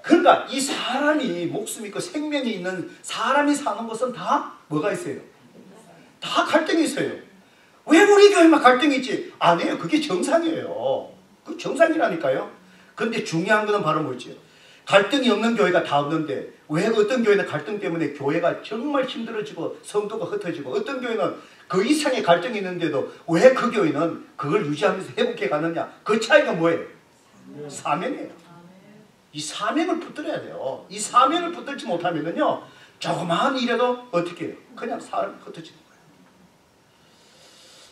그러니까 이 사람이 목숨 있고 생명이 있는 사람이 사는 곳은 다 뭐가 있어요? 다 갈등이 있어요. 왜 우리 교회만 갈등이 있지? 아니에요. 그게 정상이에요. 그 정상이라니까요. 그런데 중요한 거는 바로 뭐죠? 갈등이 없는 교회가 다 없는데 왜 어떤 교회는 갈등 때문에 교회가 정말 힘들어지고 성도가 흩어지고 어떤 교회는 그 이상의 갈등이 있는데도 왜 그 교회는 그걸 유지하면서 회복해 가느냐? 그 차이가 뭐예요? 사명이에요. 이 사명을 붙들어야 돼요. 이 사명을 붙들지 못하면요 조그마한 일에도 어떻게 해요? 그냥 사람 흩어지는 거예요.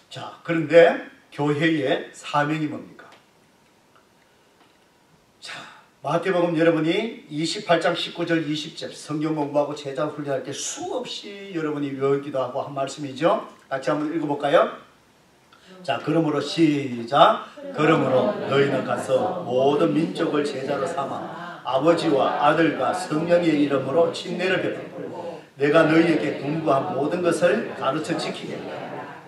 자, 그런데 교회의 사명이 뭡니까? 자, 마태복음 여러분이 28장 19절 20절 성경 공부하고 제자 훈련할 때 수없이 여러분이 외우기도 하고 한 말씀이죠. 같이 한번 읽어볼까요? 자, 그러므로 시작. 그러므로 너희는 가서 모든 민족을 제자로 삼아 아버지와 아들과 성령의 이름으로 침례를 베풀고 내가 너희에게 분부한 모든 것을 가르쳐 지키게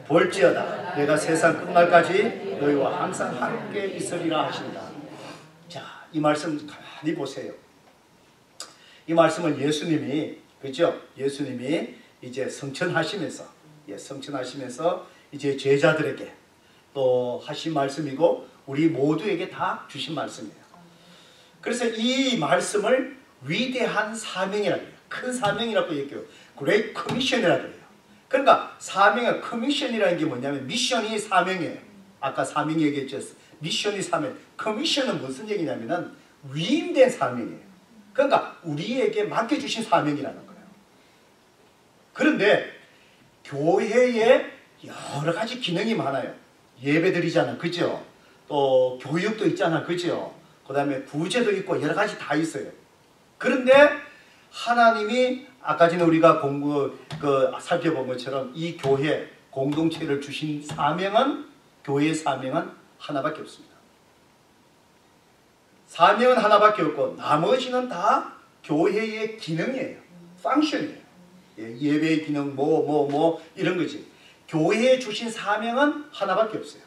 볼지어다 내가 세상 끝날까지 너희와 항상 함께 있으리라 하신다. 자, 이 말씀 가만히 보세요. 이 말씀은 예수님이 그죠? 예수님이 이제 성천하시면서 이제 제자들에게 또 하신 말씀이고 우리 모두에게 다 주신 말씀이에요. 그래서 이 말씀을 위대한 사명이라고 해요. 큰 사명이라고 얘기해요. Great Commission이라고 해요. 그러니까 사명의 커미션이라는 게 뭐냐면 미션이 사명이에요. 아까 사명 얘기했죠. 미션이 사명. 커미션은 무슨 얘기냐면은 위임된 사명이에요. 그러니까 우리에게 맡겨주신 사명이라는 거예요. 그런데 교회에 여러 가지 기능이 많아요. 예배드리잖아, 그죠? 또 교육도 있잖아, 그죠? 그 다음에 구제도 있고 여러 가지 다 있어요. 그런데 하나님이 아까 전에 우리가 살펴본 것처럼 이 교회 공동체를 주신 사명은 교회의 사명은 하나밖에 없습니다. 사명은 하나밖에 없고 나머지는 다 교회의 기능이에요. 펑션이에요. 예배의 기능 이런 거지. 교회에 주신 사명은 하나밖에 없어요.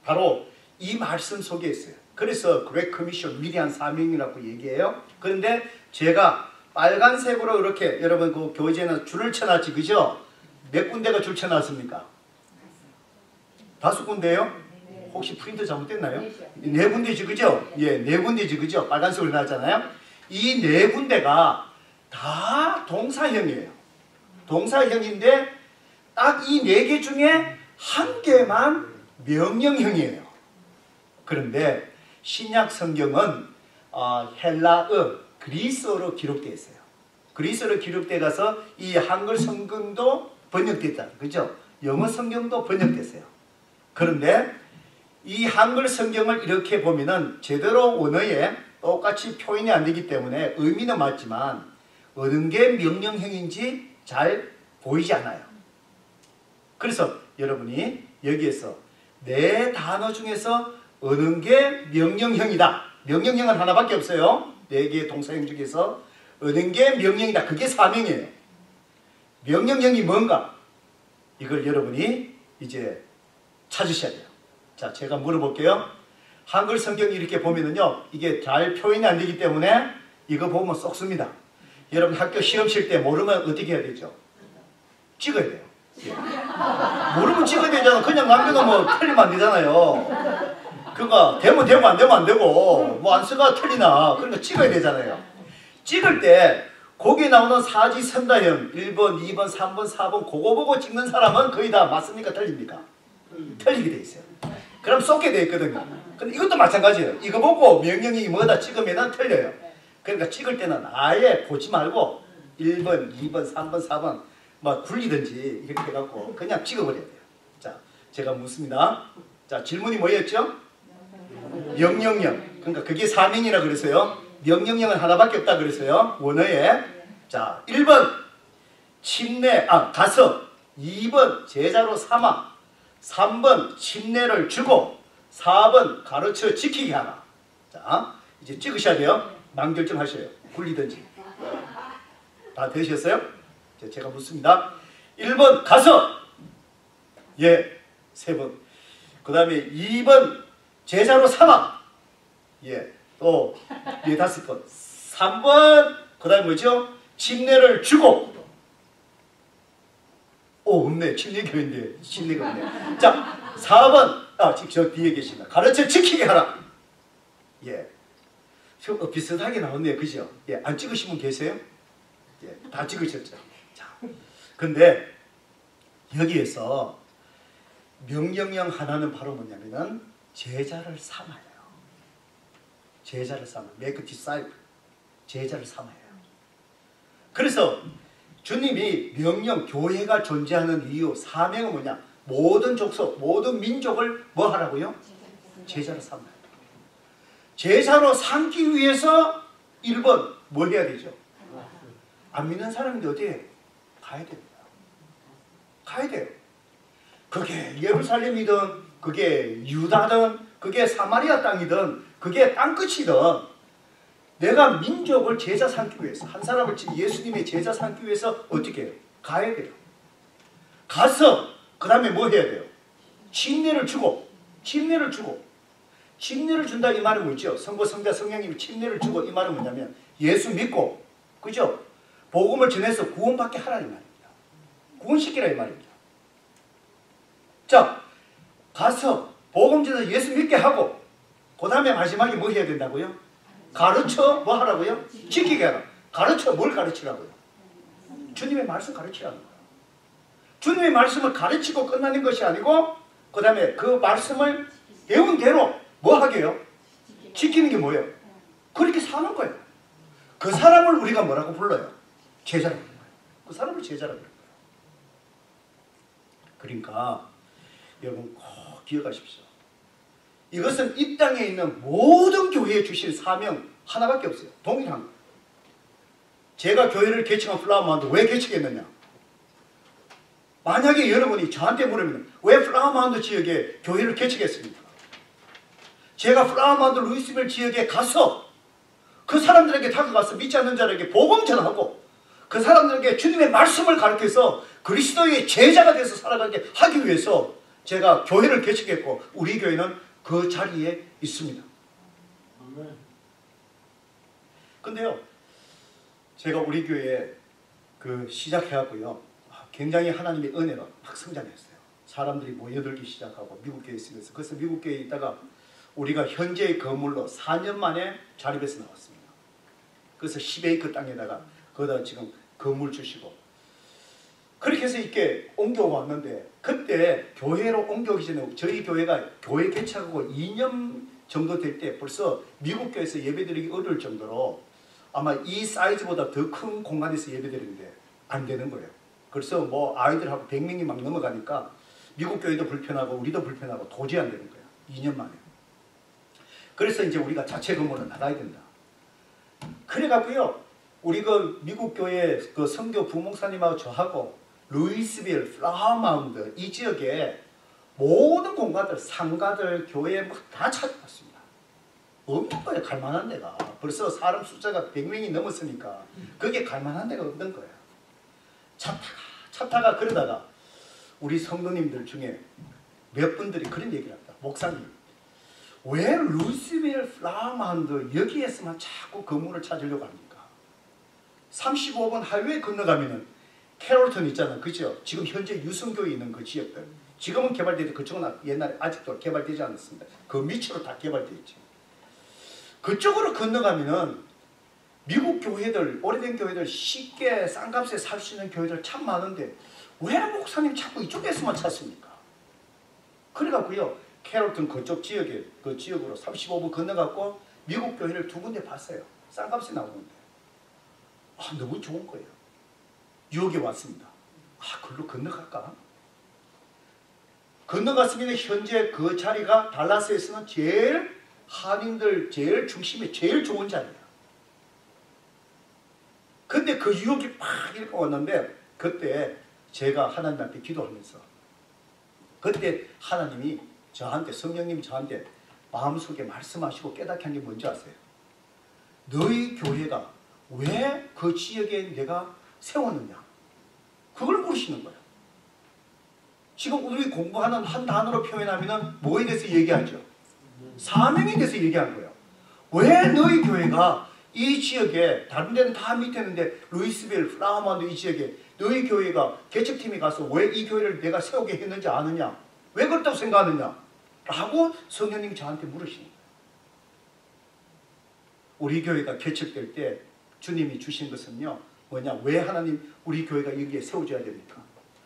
바로 이 말씀 속에 있어요. 그래서 Great Commission, 위대한 사명이라고 얘기해요. 그런데 제가 빨간색으로 이렇게 여러분 그 교재에는 줄을 쳐놨지, 그죠? 몇 군데가 줄 쳐놨습니까? 5군데요? 혹시 프린트 잘못됐나요? 4군데지, 그죠? 예, 4군데지, 그죠? 빨간색으로 나왔잖아요. 이 4군데가 다 동사형이에요. 동사형인데 딱 이 4개 중에 한 개만 명령형이에요. 그런데 신약 성경은 헬라어, 그리스어로 기록되어 있어요. 그리스어로 기록되어 가서 이 한글 성경도 번역됐다. 그죠? 영어 성경도 번역됐어요. 그런데 이 한글 성경을 이렇게 보면은 제대로 원어에 똑같이 표현이 안 되기 때문에 의미는 맞지만 어느 게 명령형인지 잘 보이지 않아요. 그래서 여러분이 여기에서 4단어 중에서 어느 게 명령형이다. 명령형은 하나밖에 없어요. 4개의 동사형 중에서 어느 게 명령이다. 그게 사명이에요. 명령형이 뭔가? 이걸 여러분이 이제 찾으셔야 돼요. 자, 제가 물어볼게요. 한글 성경 이렇게 보면은요, 이게 잘 표현이 안 되기 때문에 이거 보면 썩습니다. 여러분 학교 시험 칠 때 모르면 어떻게 해야 되죠? 찍어야 돼요. 예. 모르면 찍어야 되잖아. 그냥 남겨놓으면 틀리면 안 되잖아요. 그러니까 되면 되고 안 되면 안 되고 뭐 안 쓰가 틀리나. 그러니까 찍어야 되잖아요. 찍을 때 거기에 나오는 사지선다형 1번, 2번, 3번, 4번 그거 보고 찍는 사람은 거의 다 맞습니까? 틀립니까? 틀리게 돼 있어요. 그럼 쏟게 돼 있거든요. 근데 이것도 마찬가지예요. 이거 보고 명령이 뭐다 찍으면 틀려요. 그러니까 찍을 때는 아예 보지 말고 1번, 2번, 3번, 4번 막 굴리든지 이렇게 해갖고 그냥 찍어버려야 돼요. 자, 제가 묻습니다. 자, 질문이 뭐였죠? 명령령. 그러니까 그게 사명이라 그래서요. 명령령은 하나밖에 없다 그래서요. 원어에. 자, 1번 가서. 2번 제자로 삼아. 3번 침례를 주고. 4번 가르쳐 지키게 하라. 자, 이제 찍으셔야 돼요. 망결정하셔요. 굴리든지. 다 되셨어요? 제가 묻습니다. 1번 가서. 예, 3번. 그 다음에 2번 제자로 삼아. 예, 또 예, 5번. 3번 그 다음에 뭐죠? 침례를 주고. 없네. 침례교인데 침례가 없네. 자, 4번 저 뒤에 계십니다. 가르쳐 지키게 하라. 예, 비슷하게 나왔네요. 그죠? 예, 안 찍으신 분 계세요? 예, 다 찍으셨죠? 자, 근데 여기에서 명령령 하나는 바로 뭐냐면은 제자를 삼아요. 제자를 삼아. make disciple. 제자를 삼아요. 그래서 주님이 명령, 교회가 존재하는 이유, 사명은 뭐냐? 모든 족속, 모든 민족을 뭐 하라고요? 제자로 삼아요. 제자로 삼기 위해서 1번 뭘 해야 되죠? 안 믿는 사람인데 어디에? 가야 됩니다. 가야 돼요. 그게 예루살렘이든 그게 유다든 그게 사마리아 땅이든 그게 땅끝이든 내가 민족을 제자 삼기 위해서 한 사람을 예수님의 제자 삼기 위해서 어떻게 해요? 가야 돼요. 가서 그 다음에 뭐 해야 돼요? 침례를 주고 침례를 준다 이 말은 뭐죠? 성부 성자 성령님이 침례를 주고 이 말은 뭐냐면 예수 믿고 그죠? 복음을 전해서 구원받게 하라 이 말입니다. 구원시키라 이 말입니다. 자, 가서 복음 전해서 예수 믿게 하고 그 다음에 마지막에 뭐 해야 된다고요? 가르쳐 뭐 하라고요? 지키게 하라. 가르쳐 뭘 가르치라고요? 주님의 말씀 가르치라는 거예요. 주님의 말씀을 가르치고 끝나는 것이 아니고 그 다음에 그 말씀을 배운 대로 뭐 하게요? 지키는 게 뭐예요? 그렇게 사는 거예요. 그 사람을 우리가 뭐라고 불러요? 제자라고 불러요. 그 사람을 제자라고 불러요. 그러니까 여러분 꼭 기억하십시오. 이것은 이 땅에 있는 모든 교회에 주신 사명 하나밖에 없어요. 동일한 거예요. 제가 교회를 개척한 플라워마운드 왜 개척했느냐? 만약에 여러분이 저한테 물으면 왜 플라워마운드 지역에 교회를 개척했습니까? 제가 플라워마운드 루이스빌 지역에 가서 그 사람들에게 다가가서 믿지 않는 자들에게 복음 전하고 그 사람들에게 주님의 말씀을 가르쳐서 그리스도의 제자가 돼서 살아가게 하기 위해서 제가 교회를 개척했고 우리 교회는 그 자리에 있습니다. 근데요, 제가 우리 교회에 시작해갖고요, 굉장히 하나님의 은혜로 막 성장했어요. 사람들이 모여들기 시작하고 미국 교회에 있으면서 그래서 미국 교회에 있다가 우리가 현재의 건물로 4년 만에 자립해서 나왔습니다. 그래서 10에이크 땅에다가 거기다 지금 건물 주시고 그렇게 해서 이렇게 옮겨왔는데 그때 교회로 옮겨오기 전에 저희 교회가 교회 개척하고 2년 정도 될 때 벌써 미국 교회에서 예배드리기 어려울 정도로 아마 이 사이즈보다 더 큰 공간에서 예배드리는데 안 되는 거예요. 그래서 뭐 아이들하고 100명이 막 넘어가니까 미국 교회도 불편하고 우리도 불편하고 도저히 안 되는 거예요. 2년 만에. 그래서 이제 우리가 자체 건물로 나가야 된다. 그래갖고요. 우리 미국 교회 선교 부목사님하고 저하고 루이스빌, 플라워마운드 이 지역에 모든 공간들, 상가들, 교회 막 다 찾아봤습니다. 없는 거예요. 갈만한 데가. 벌써 사람 숫자가 100명이 넘었으니까 그게 갈만한 데가 없는 거예요. 차 타가 그러다가 우리 성도님들 중에 몇 분들이 그런 얘기를 합니다. 목사님, 왜 루이스빌, 플라워마운드 여기에서만 자꾸 건물을 찾으려고 합니까? 35번 하이웨이 건너가면은 캐롤턴 있잖아. 그죠? 지금 현재 유성교에 있는 그 지역들. 지금은 개발되지 그쪽은 옛날에 아직도 개발되지 않았습니다. 그 밑으로 다 개발되어 있죠. 그쪽으로 건너가면은 미국 교회들, 오래된 교회들 쉽게 싼 값에 살 수 있는 교회들 참 많은데 왜 목사님 자꾸 이쪽에서만 찾습니까? 그래갖고요. 캐롤턴 그쪽 지역에 그 지역으로 35분 건너갔고 미국 교회를 2군데 봤어요. 싼 값에 나오는데. 너무 좋은 거예요. 유혹에 왔습니다. 그걸로 건너갈까? 건너갔으면 현재 그 자리가 달라스에서는 제일 한인들 제일 중심에 제일 좋은 자리야. 근데 그 유혹이 막 이렇게 왔는데 그때 제가 하나님한테 기도하면서 그때 하나님이 저한테 성령님이 저한테 마음속에 말씀하시고 깨닫게 한 게 뭔지 아세요? 너희 교회가 왜 그 지역에 내가 세웠느냐? 그걸 물으시는 거예요. 지금 우리 공부하는 한 단어로 표현하면 뭐에 대해서 얘기하죠? 사명에 대해서 얘기하는 거예요. 왜 너희 교회가 이 지역에 다른 데는 다 밑에는데 루이스빌, 플라워만도 이 지역에 너희 교회가 개척팀이 가서 왜 이 교회를 내가 세우게 했는지 아느냐? 왜 그렇다고 생각하느냐? 라고 성령님이 저한테 물으시는 거예요. 우리 교회가 개척될 때 주님이 주신 것은요. 뭐냐? 왜 하나님 우리 교회가 여기에 세워져야 됩니까?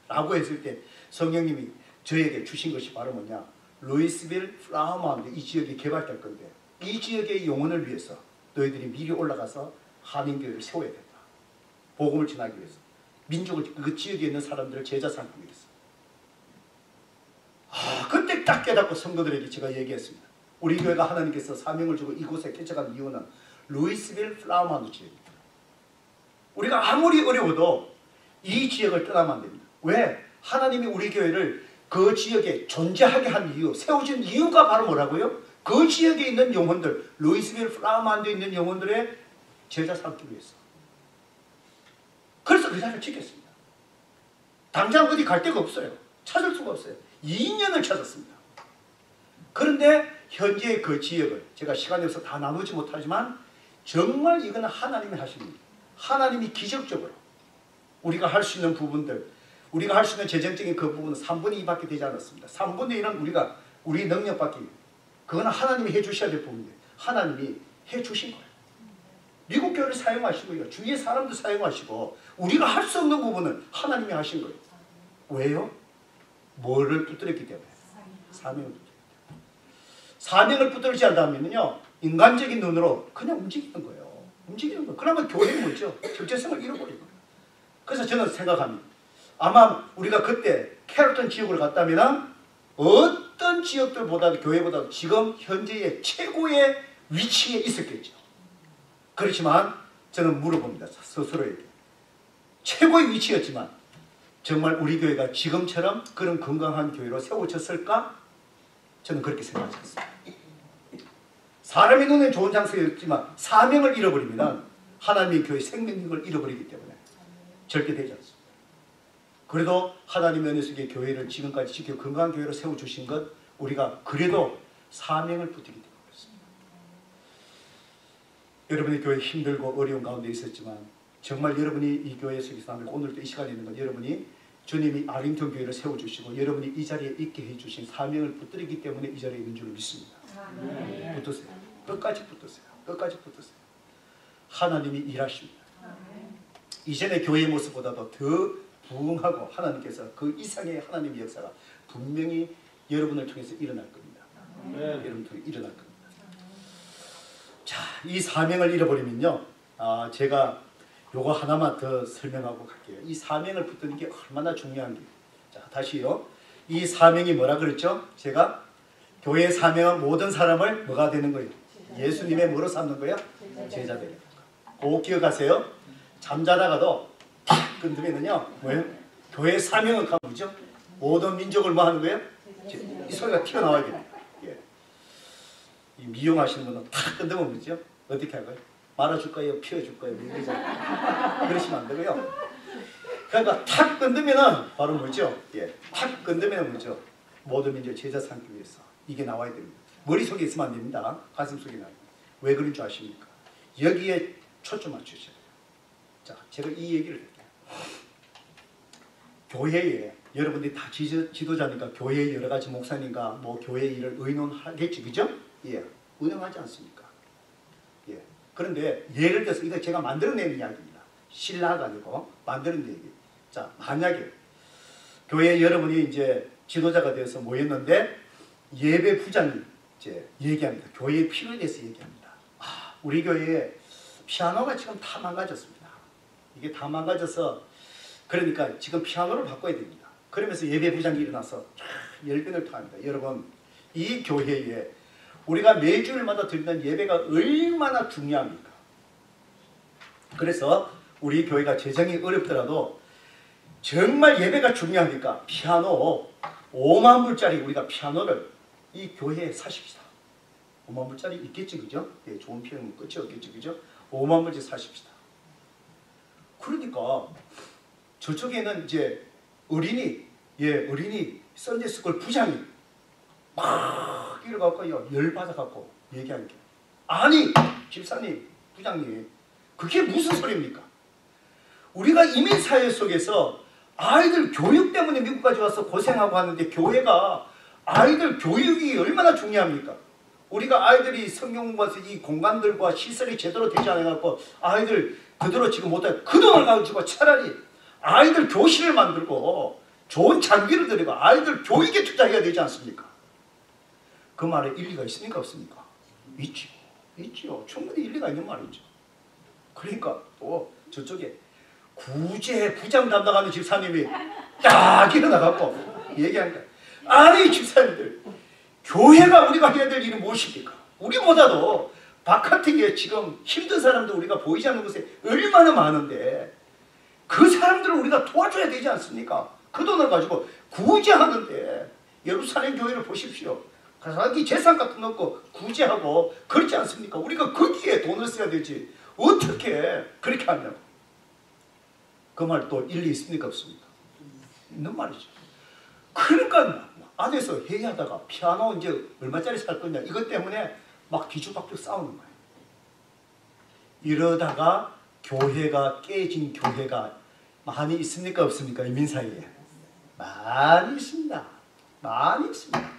라고 했을 때 성령님이 저에게 주신 것이 바로 뭐냐? 루이스빌, 플라워마운드 이 지역이 개발될 건데 이 지역의 영혼을 위해서 너희들이 미리 올라가서 한인교회를 세워야 된다. 복음을 전하기 위해서. 민족을 그 지역에 있는 사람들을 제자 삼기 위해서. 그때 딱 깨닫고 성도들에게 제가 얘기했습니다. 우리 교회가 하나님께서 사명을 주고 이곳에 개척한 이유는 루이스빌, 플라워마운드 지역입니다. 우리가 아무리 어려워도 이 지역을 떠나면 안 됩니다. 왜? 하나님이 우리 교회를 그 지역에 존재하게 한 이유, 세워진 이유가 바로 뭐라고요? 그 지역에 있는 영혼들, 루이스빌, 플라워마운드에 있는 영혼들의 제자 삼기 위해서. 그래서 그 자리를 지켰습니다. 당장 어디 갈 데가 없어요. 찾을 수가 없어요. 2년을 찾았습니다. 그런데 현재 그 지역을 제가 시간이 없어서 다 나누지 못하지만 정말 이거는 하나님이 하신 일입니다. 하나님이 기적적으로 우리가 할 수 있는 부분들, 우리가 할 수 있는 재정적인 그 부분은 3분의 2밖에 되지 않았습니다. 3분의 1은 우리 능력밖에, 그거는 하나님이 해주셔야 될 부분인데 하나님이 해주신 거예요. 미국 교회를 사용하시고요. 주위의 사람도 사용하시고 우리가 할 수 없는 부분은 하나님이 하신 거예요. 왜요? 뭐를 붙들었기 때문에? 사명을 붙들었기 때문에. 사명을 붙들지 않다면요. 인간적인 눈으로 그냥 움직이는 거예요. 움직이는 거예요. 그러면 교회는 뭐죠? 정체성을 잃어버리는 거예요. 그래서 저는 생각합니다. 아마 우리가 그때 캐롤턴 지역으로 갔다면 어떤 지역들보다 교회보다 지금 현재의 최고의 위치에 있었겠죠. 그렇지만 저는 물어봅니다. 스스로에게. 최고의 위치였지만 정말 우리 교회가 지금처럼 그런 건강한 교회로 세워졌을까? 저는 그렇게 생각하지 않습니다. 사람의 눈에 좋은 장소였지만 사명을 잃어버리면 하나님의 교회 생명력을 잃어버리기 때문에 절대 되지 않습니다. 그래도 하나님의 은혜 속에 교회를 지금까지 지켜 건강한 교회로 세워주신 것 우리가 그래도 사명을 붙이기 때문에 그렇습니다. 여러분의 교회 힘들고 어려운 가운데 있었지만 정말 여러분이 이 교회 속에서 오늘도 이 시간에 있는 건 여러분이 주님이 아링턴 교회를 세워주시고 여러분이 이 자리에 있게 해주신 사명을 붙들기 때문에 이 자리에 있는 줄 믿습니다. 붙으세요. 끝까지 붙으세요. 끝까지 붙으세요. 하나님이 일하십니다. 이전의 교회의 모습보다도 더 부흥하고 하나님께서 그 이상의 하나님의 역사가 분명히 여러분을 통해서 일어날 겁니다. 여러분을 통해 일어날 겁니다. 자, 이 사명을 잃어버리면요. 제가 요거 하나만 더 설명하고 갈게요. 이 사명을 붙드는 게 얼마나 중요한지. 자, 다시요. 이 사명이 뭐라 그랬죠? 제가 교회의 사명은 모든 사람을 뭐가 되는 거예요? 예수님의 뭐로 삼는 거예요? 제자 되는 거예요. 꼭 기억하세요. 잠자다가도 탁 건드리면요. 뭐예요? 교회의 사명은 뭐죠? 모든 민족을 뭐 하는 거예요? 이 소리가 튀어나와야 됩니다. 예. 이 미용하시는 분은 탁 건드리면 뭐죠? 어떻게 할까요? 말아줄까요? 피워줄까요? 그러시면 안 되고요. 그러니까 탁 건드면은 바로 뭐죠? 예. 탁 건드면은 뭐죠? 모든 민족 제자 삼기 위해서 이게 나와야 됩니다. 머릿속에 있으면 안 됩니다. 가슴 속에 나와요. 왜 그런 줄 아십니까? 여기에 초점 맞추셔야 돼요. 자, 제가 이 얘기를 할게요. 교회에 여러분들이 다 지도자니까 교회의 여러 가지 목사님과 뭐 교회 일을 의논하겠지, 그죠? 예, 의논하지 않습니까? 예. 그런데 예를 들어서 이거 제가 만들어내는 이야기입니다. 신라가 아니고 만드는 얘기. 자, 만약에 교회 여러분이 이제 지도자가 되어서 모였는데 예배 부장님 이제 얘기합니다. 교회의 필요에 대해서 얘기합니다. 우리 교회에 피아노가 지금 다 망가졌습니다. 이게 다 망가져서 그러니까 지금 피아노를 바꿔야 됩니다. 그러면서 예배 부장이 일어나서 열변을 토합니다. 여러분, 이 교회에 우리가 매주일마다 드리는 예배가 얼마나 중요합니까? 그래서 우리 교회가 재정이 어렵더라도 정말 예배가 중요하니까 피아노 5만 불짜리 우리가 피아노를 이 교회에 사십시다. 5만 불짜리 있겠지, 그죠? 예, 좋은 표현은 끝이 없겠지, 그죠? 5만 불짜리 사십시다. 그러니까 저쪽에는 이제 어린이 썬데이스쿨 부장이 막 이래갖고요, 열받아갖고 얘기하는 게, 아니 집사님, 부장님, 그게 무슨 소리입니까? 우리가 이민사회 속에서 아이들 교육 때문에 미국까지 와서 고생하고 하는데 교회가 아이들 교육이 얼마나 중요합니까? 우리가 아이들이 성경 공부해서 이 공간들과 시설이 제대로 되지 않아갖고 아이들 그대로 지금 못해, 그 돈을 가지고 차라리 아이들 교실을 만들고 좋은 장비를 들이고 아이들 교육에 투자해야 되지 않습니까? 그 말에 일리가 있습니까, 없습니까? 있죠. 있죠. 충분히 일리가 있는 말이죠. 그러니까 또 저쪽에 구제 부장 담당하는 집사님이 딱 일어나갖고 얘기합니다. 아니 집사님들, 교회가 우리가 해야 될 일은 무엇입니까? 우리보다도 바깥에 지금 힘든 사람들 우리가 보이지 않는 곳에 얼마나 많은데 그 사람들을 우리가 도와줘야 되지 않습니까? 그 돈을 가지고 구제하는데 예루살렘 교회를 보십시오. 자기 재산 같은 거 넣고 구제하고 그렇지 않습니까? 우리가 거기에 돈을 써야 되지 어떻게 그렇게 하냐고. 그 말 또 일리 있습니까, 없습니까? 있는 말이죠. 그러니까 안에서 회의하다가 피아노 이제 얼마짜리 살 거냐 이것 때문에 막 뒤죽박죽 싸우는 거예요. 이러다가 교회가 깨진 교회가 많이 있습니까, 없습니까? 이민사회에 많이 있습니다. 많이 있습니다.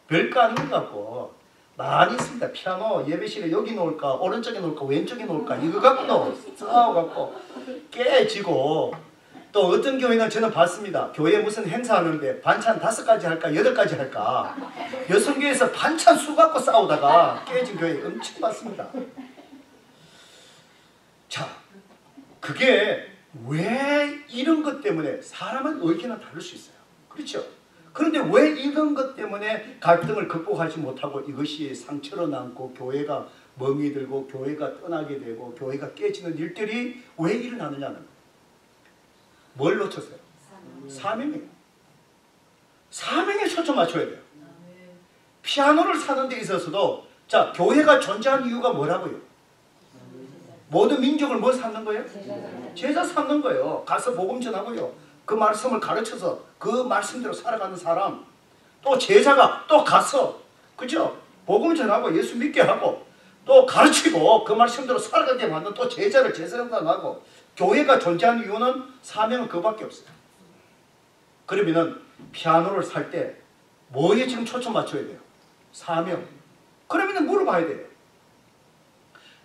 별거 아닌 것 같고 많이 있습니다. 피아노 예배실에 여기 놓을까 오른쪽에 놓을까 왼쪽에 놓을까 이거 갖고 싸워갖고 깨지고, 또 어떤 교회는 저는 봤습니다. 교회에 무슨 행사하는데 반찬 5가지 할까 8가지 할까 여성교회에서 반찬 수 갖고 싸우다가 깨진 교회 엄청 봤습니다. 자, 그게 왜 이런 것 때문에 사람은 의견은 다를 수 있어요. 그렇죠? 그런데 왜 이런 것 때문에 갈등을 극복하지 못하고 이것이 상처로 남고 교회가 멍이 들고 교회가 떠나게 되고 교회가 깨지는 일들이 왜 일어나느냐는 거예요. 뭘 놓쳤어요? 사명이에요. 사명에 초점 맞춰야 돼요. 피아노를 사는 데 있어서도 자, 교회가 존재하는 이유가 뭐라고요? 모든 민족을 뭐 삼는 거예요? 제자 삼는 거예요. 가서 복음 전하고요. 그 말씀을 가르쳐서 그 말씀대로 살아가는 사람, 또 제자가 또 가서 그죠? 복음 전하고 예수 믿게 하고 또 가르치고 그 말씀대로 살아가게 만든 또 제자를 재생산하고, 교회가 존재하는 이유는 사명은 그거밖에 없어요. 그러면은 피아노를 살 때 뭐에 지금 초점 맞춰야 돼요? 사명. 그러면은 물어봐야 돼요.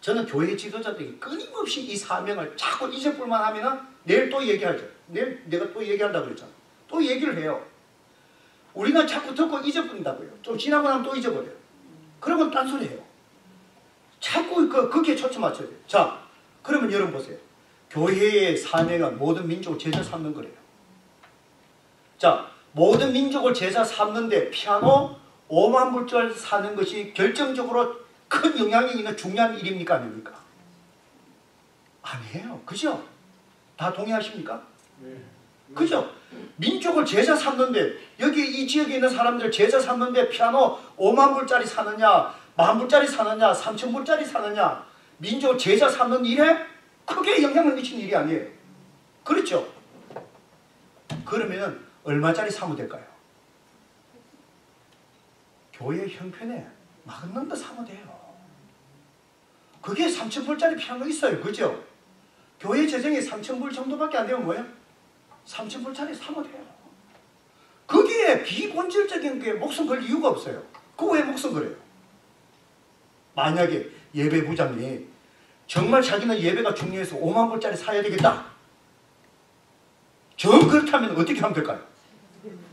저는 교회 지도자들이 끊임없이 이 사명을 자꾸 잊어볼만 하면은 내일 또 얘기하죠. 내일 내가 또 얘기한다고 그랬잖아. 또 얘기를 해요. 우리는 자꾸 듣고 잊어버린다고요. 좀 지나고 나면 또 잊어버려요. 그러면 딴소리 해요. 자꾸 거기에 초점 맞춰야 돼요. 자, 그러면 여러분 보세요. 교회의 사명은 모든 민족을 제자 삼는 거래요. 자, 모든 민족을 제자 삼는데 피아노 5만 불짜리 사는 것이 결정적으로 큰 영향이 있는 중요한 일입니까, 아닙니까? 아니에요. 그죠? 다 동의하십니까? 네. 그죠? 민족을 제자 삼는데 여기 이 지역에 있는 사람들 제자 삼는데 피아노 5만 불짜리 사느냐 10,000불짜리 사느냐 3,000불짜리 사느냐 민족을 제자 삼는 일에 크게 영향을 미치는 일이 아니에요. 그렇죠? 그러면 얼마짜리 사면 될까요? 교회 형편에 맞는 데 사면 돼요. 그게 3,000불짜리 피아노 있어요. 그죠? 교회 재정이 3,000불 정도밖에 안 되면 뭐예요? 3,000불짜리 사면 돼요. 거기에 비본질적인 게 목숨 걸 이유가 없어요. 그거 왜 목숨 걸어요? 만약에 예배부장이 정말 자기는 예배가 중요해서 5만 불짜리 사야 되겠다. 정 그렇다면 어떻게 하면 될까요?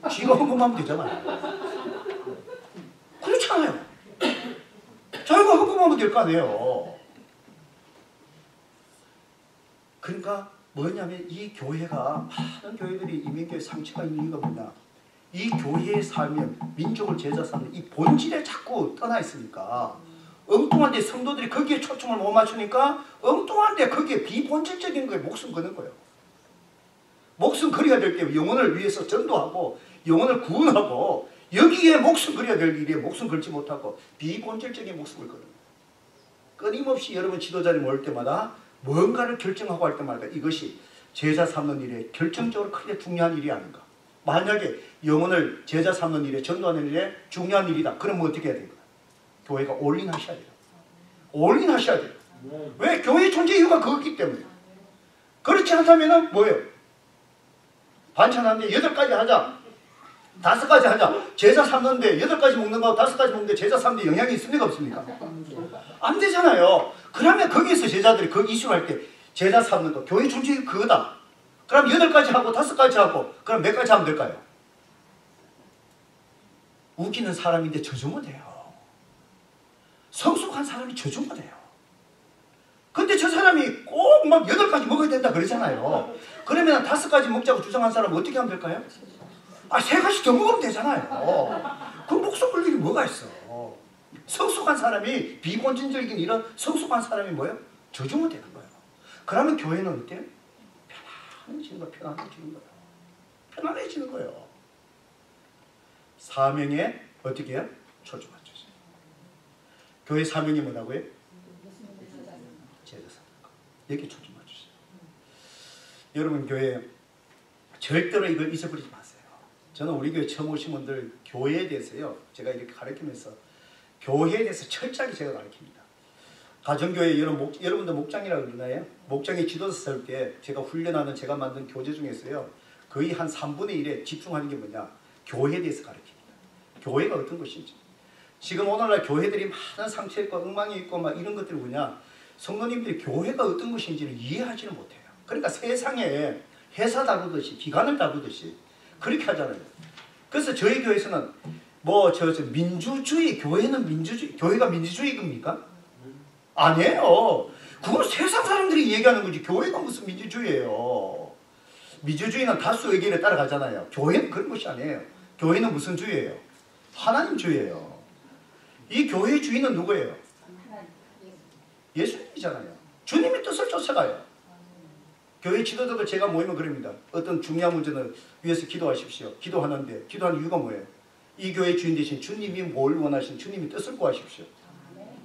지가 헌금하면 되잖아요. 그렇잖아요. 자기가 헌금하면 될 거 아니에요. 그러니까 뭐냐면 이 교회가 많은 교회들이 이민교회 상처가 있는 이유가 뭐냐, 이 교회의 삶은 민족을 제자 삼는 이 본질에 자꾸 떠나 있으니까 엉뚱한데 성도들이 거기에 초점을 못 맞추니까 엉뚱한데 거기에 비본질적인 거에 목숨 거는 거예요. 목숨 걸어야 될 때 영혼을 위해서 전도하고 영혼을 구원하고 여기에 목숨 걸어야 될 일에 목숨 걸지 못하고 비본질적인 목숨을 거는 거예요. 끊임없이 여러분 지도자들이 모일 때마다 뭔가를 결정하고 할 때마다 이것이 제자 삼는 일에 결정적으로 크게 중요한 일이 아닌가. 만약에 영혼을 제자 삼는 일에 전도하는 일에 중요한 일이다. 그러면 어떻게 해야 될까? 교회가 올인하셔야 돼요. 올인하셔야 돼요. 왜? 교회의 존재 이유가 그거기 때문에. 그렇지 않다면 뭐예요? 반찬하는데 8가지 하자. 5가지 하자. 제자 삼는데 8가지 먹는 거하고 5가지 먹는데 제자 삼는데 영향이 있습니까? 없습니까? 안 되잖아요. 그러면 거기에서 제자들이 그 이슈를 할 때 제자 삼는 거, 교회 존재 이유 그거다. 그럼 8가지 하고 5가지 하고 그럼 몇 가지 하면 될까요? 웃기는 사람인데 저주면 돼요. 성숙한 사람이 저주면 돼요. 근데 저 사람이 꼭 막 8가지 먹어야 된다 그러잖아요. 그러면 5가지 먹자고 주장한 사람은 어떻게 하면 될까요? 3가지 더 먹으면 되잖아요. 그럼 목숨 걸릴 일이 뭐가 있어. 성숙한 사람이 비본질적인 이런 성숙한 사람이 뭐예요? 저주면 되는 거예요. 그러면 교회는 어때요? 편안해지는 거예요. 편안해지는 거예요. 편안해지는 거예요. 사명에 어떻게 해요? 초점 맞춰서. 교회 사명이 뭐라고요? 제자 삼는 거. 여기 초점 맞추세요. 여러분 교회 절대로 이걸 잊어버리지 마세요. 저는 우리 교회 처음 오신 분들 교회에 대해서요, 제가 이렇게 가르치면서 교회에 대해서 철저하게 제가 가르칩니다. 가정교회 여러분들 목장이라고 그러나요? 목장에 지도자 설 때 제가 훈련하는 제가 만든 교재 중에서요, 거의 한 3분의 1에 집중하는 게 뭐냐? 교회에 대해서 가르칩니다. 교회가 어떤 것인지. 지금 오늘날 교회들이 많은 상처 있고 엉망이 있고 막 이런 것들이 뭐냐? 성도님들이 교회가 어떤 것인지를 이해하지는 못해요. 그러니까 세상에 회사 다루듯이 기관을 다루듯이 그렇게 하잖아요. 그래서 저희 교회에서는 민주주의, 교회는 민주주의, 교회가 민주주의입니까? 아니에요. 그건 세상 사람들이 얘기하는 거지. 교회가 무슨 민주주의예요. 민주주의는 다수 의견에 따라가잖아요. 교회는 그런 것이 아니에요. 교회는 무슨 주의예요? 하나님 주의예요. 이 교회의 주인은 누구예요? 예수님이잖아요. 주님의 뜻을 쫓아가요. 교회 지도자들 제가 모이면 그럽니다. 어떤 중요한 문제는 위해서 기도하십시오. 기도하는데 기도하는 이유가 뭐예요? 이 교회 주인 되신 주님이 뭘 원하시는 주님의 뜻을 구하십시오.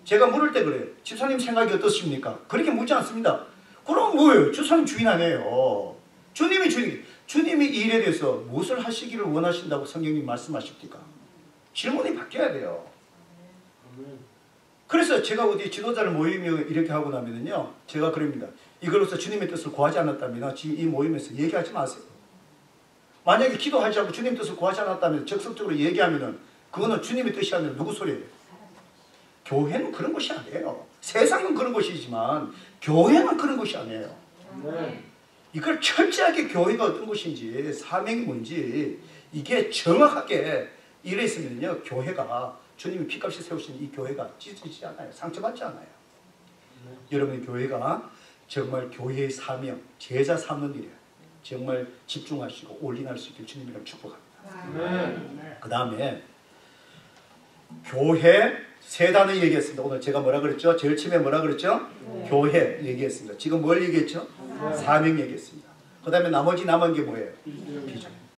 제가 물을 때 그래요. 집사님 생각이 어떻습니까? 그렇게 묻지 않습니다. 그럼 뭐예요? 집사님 주인 아니에요. 주님이 주인. 주님이 이 일에 대해서 무엇을 하시기를 원하신다고 성경님 말씀하십니까? 질문이 바뀌어야 돼요. 그래서 제가 어디 지도자를 모이면 이렇게 하고 나면은요, 제가 그럽니다. 이걸로서 주님의 뜻을 구하지 않았다면 지금 이 모임에서 얘기하지 마세요. 만약에 기도하지 않고 주님의 뜻을 구하지 않았다면 적극적으로 얘기하면은 그거는 주님의 뜻이 아니라 누구 소리예요? 교회는 그런 것이 아니에요. 세상은 그런 것이지만 교회는 그런 것이 아니에요. 이걸 철저하게 교회가 어떤 것인지 사명이 뭔지 이게 정확하게 이래 있으면요, 교회가 주님이 피값이 세우신 이 교회가 찢어지지 않아요. 상처받지 않아요. 여러분의 교회가 정말 교회의 사명, 제자 삼는 일에 정말 집중하시고 올인할 수 있길 주님이랑 축복합니다. 그 다음에 교회 세 단어 얘기했습니다. 오늘 제가 뭐라 그랬죠? 제일 처음에 뭐라 그랬죠? 교회 얘기했습니다. 지금 뭘 얘기했죠? 사명 얘기했습니다. 그 다음에 나머지 남은 게 뭐예요? 비전.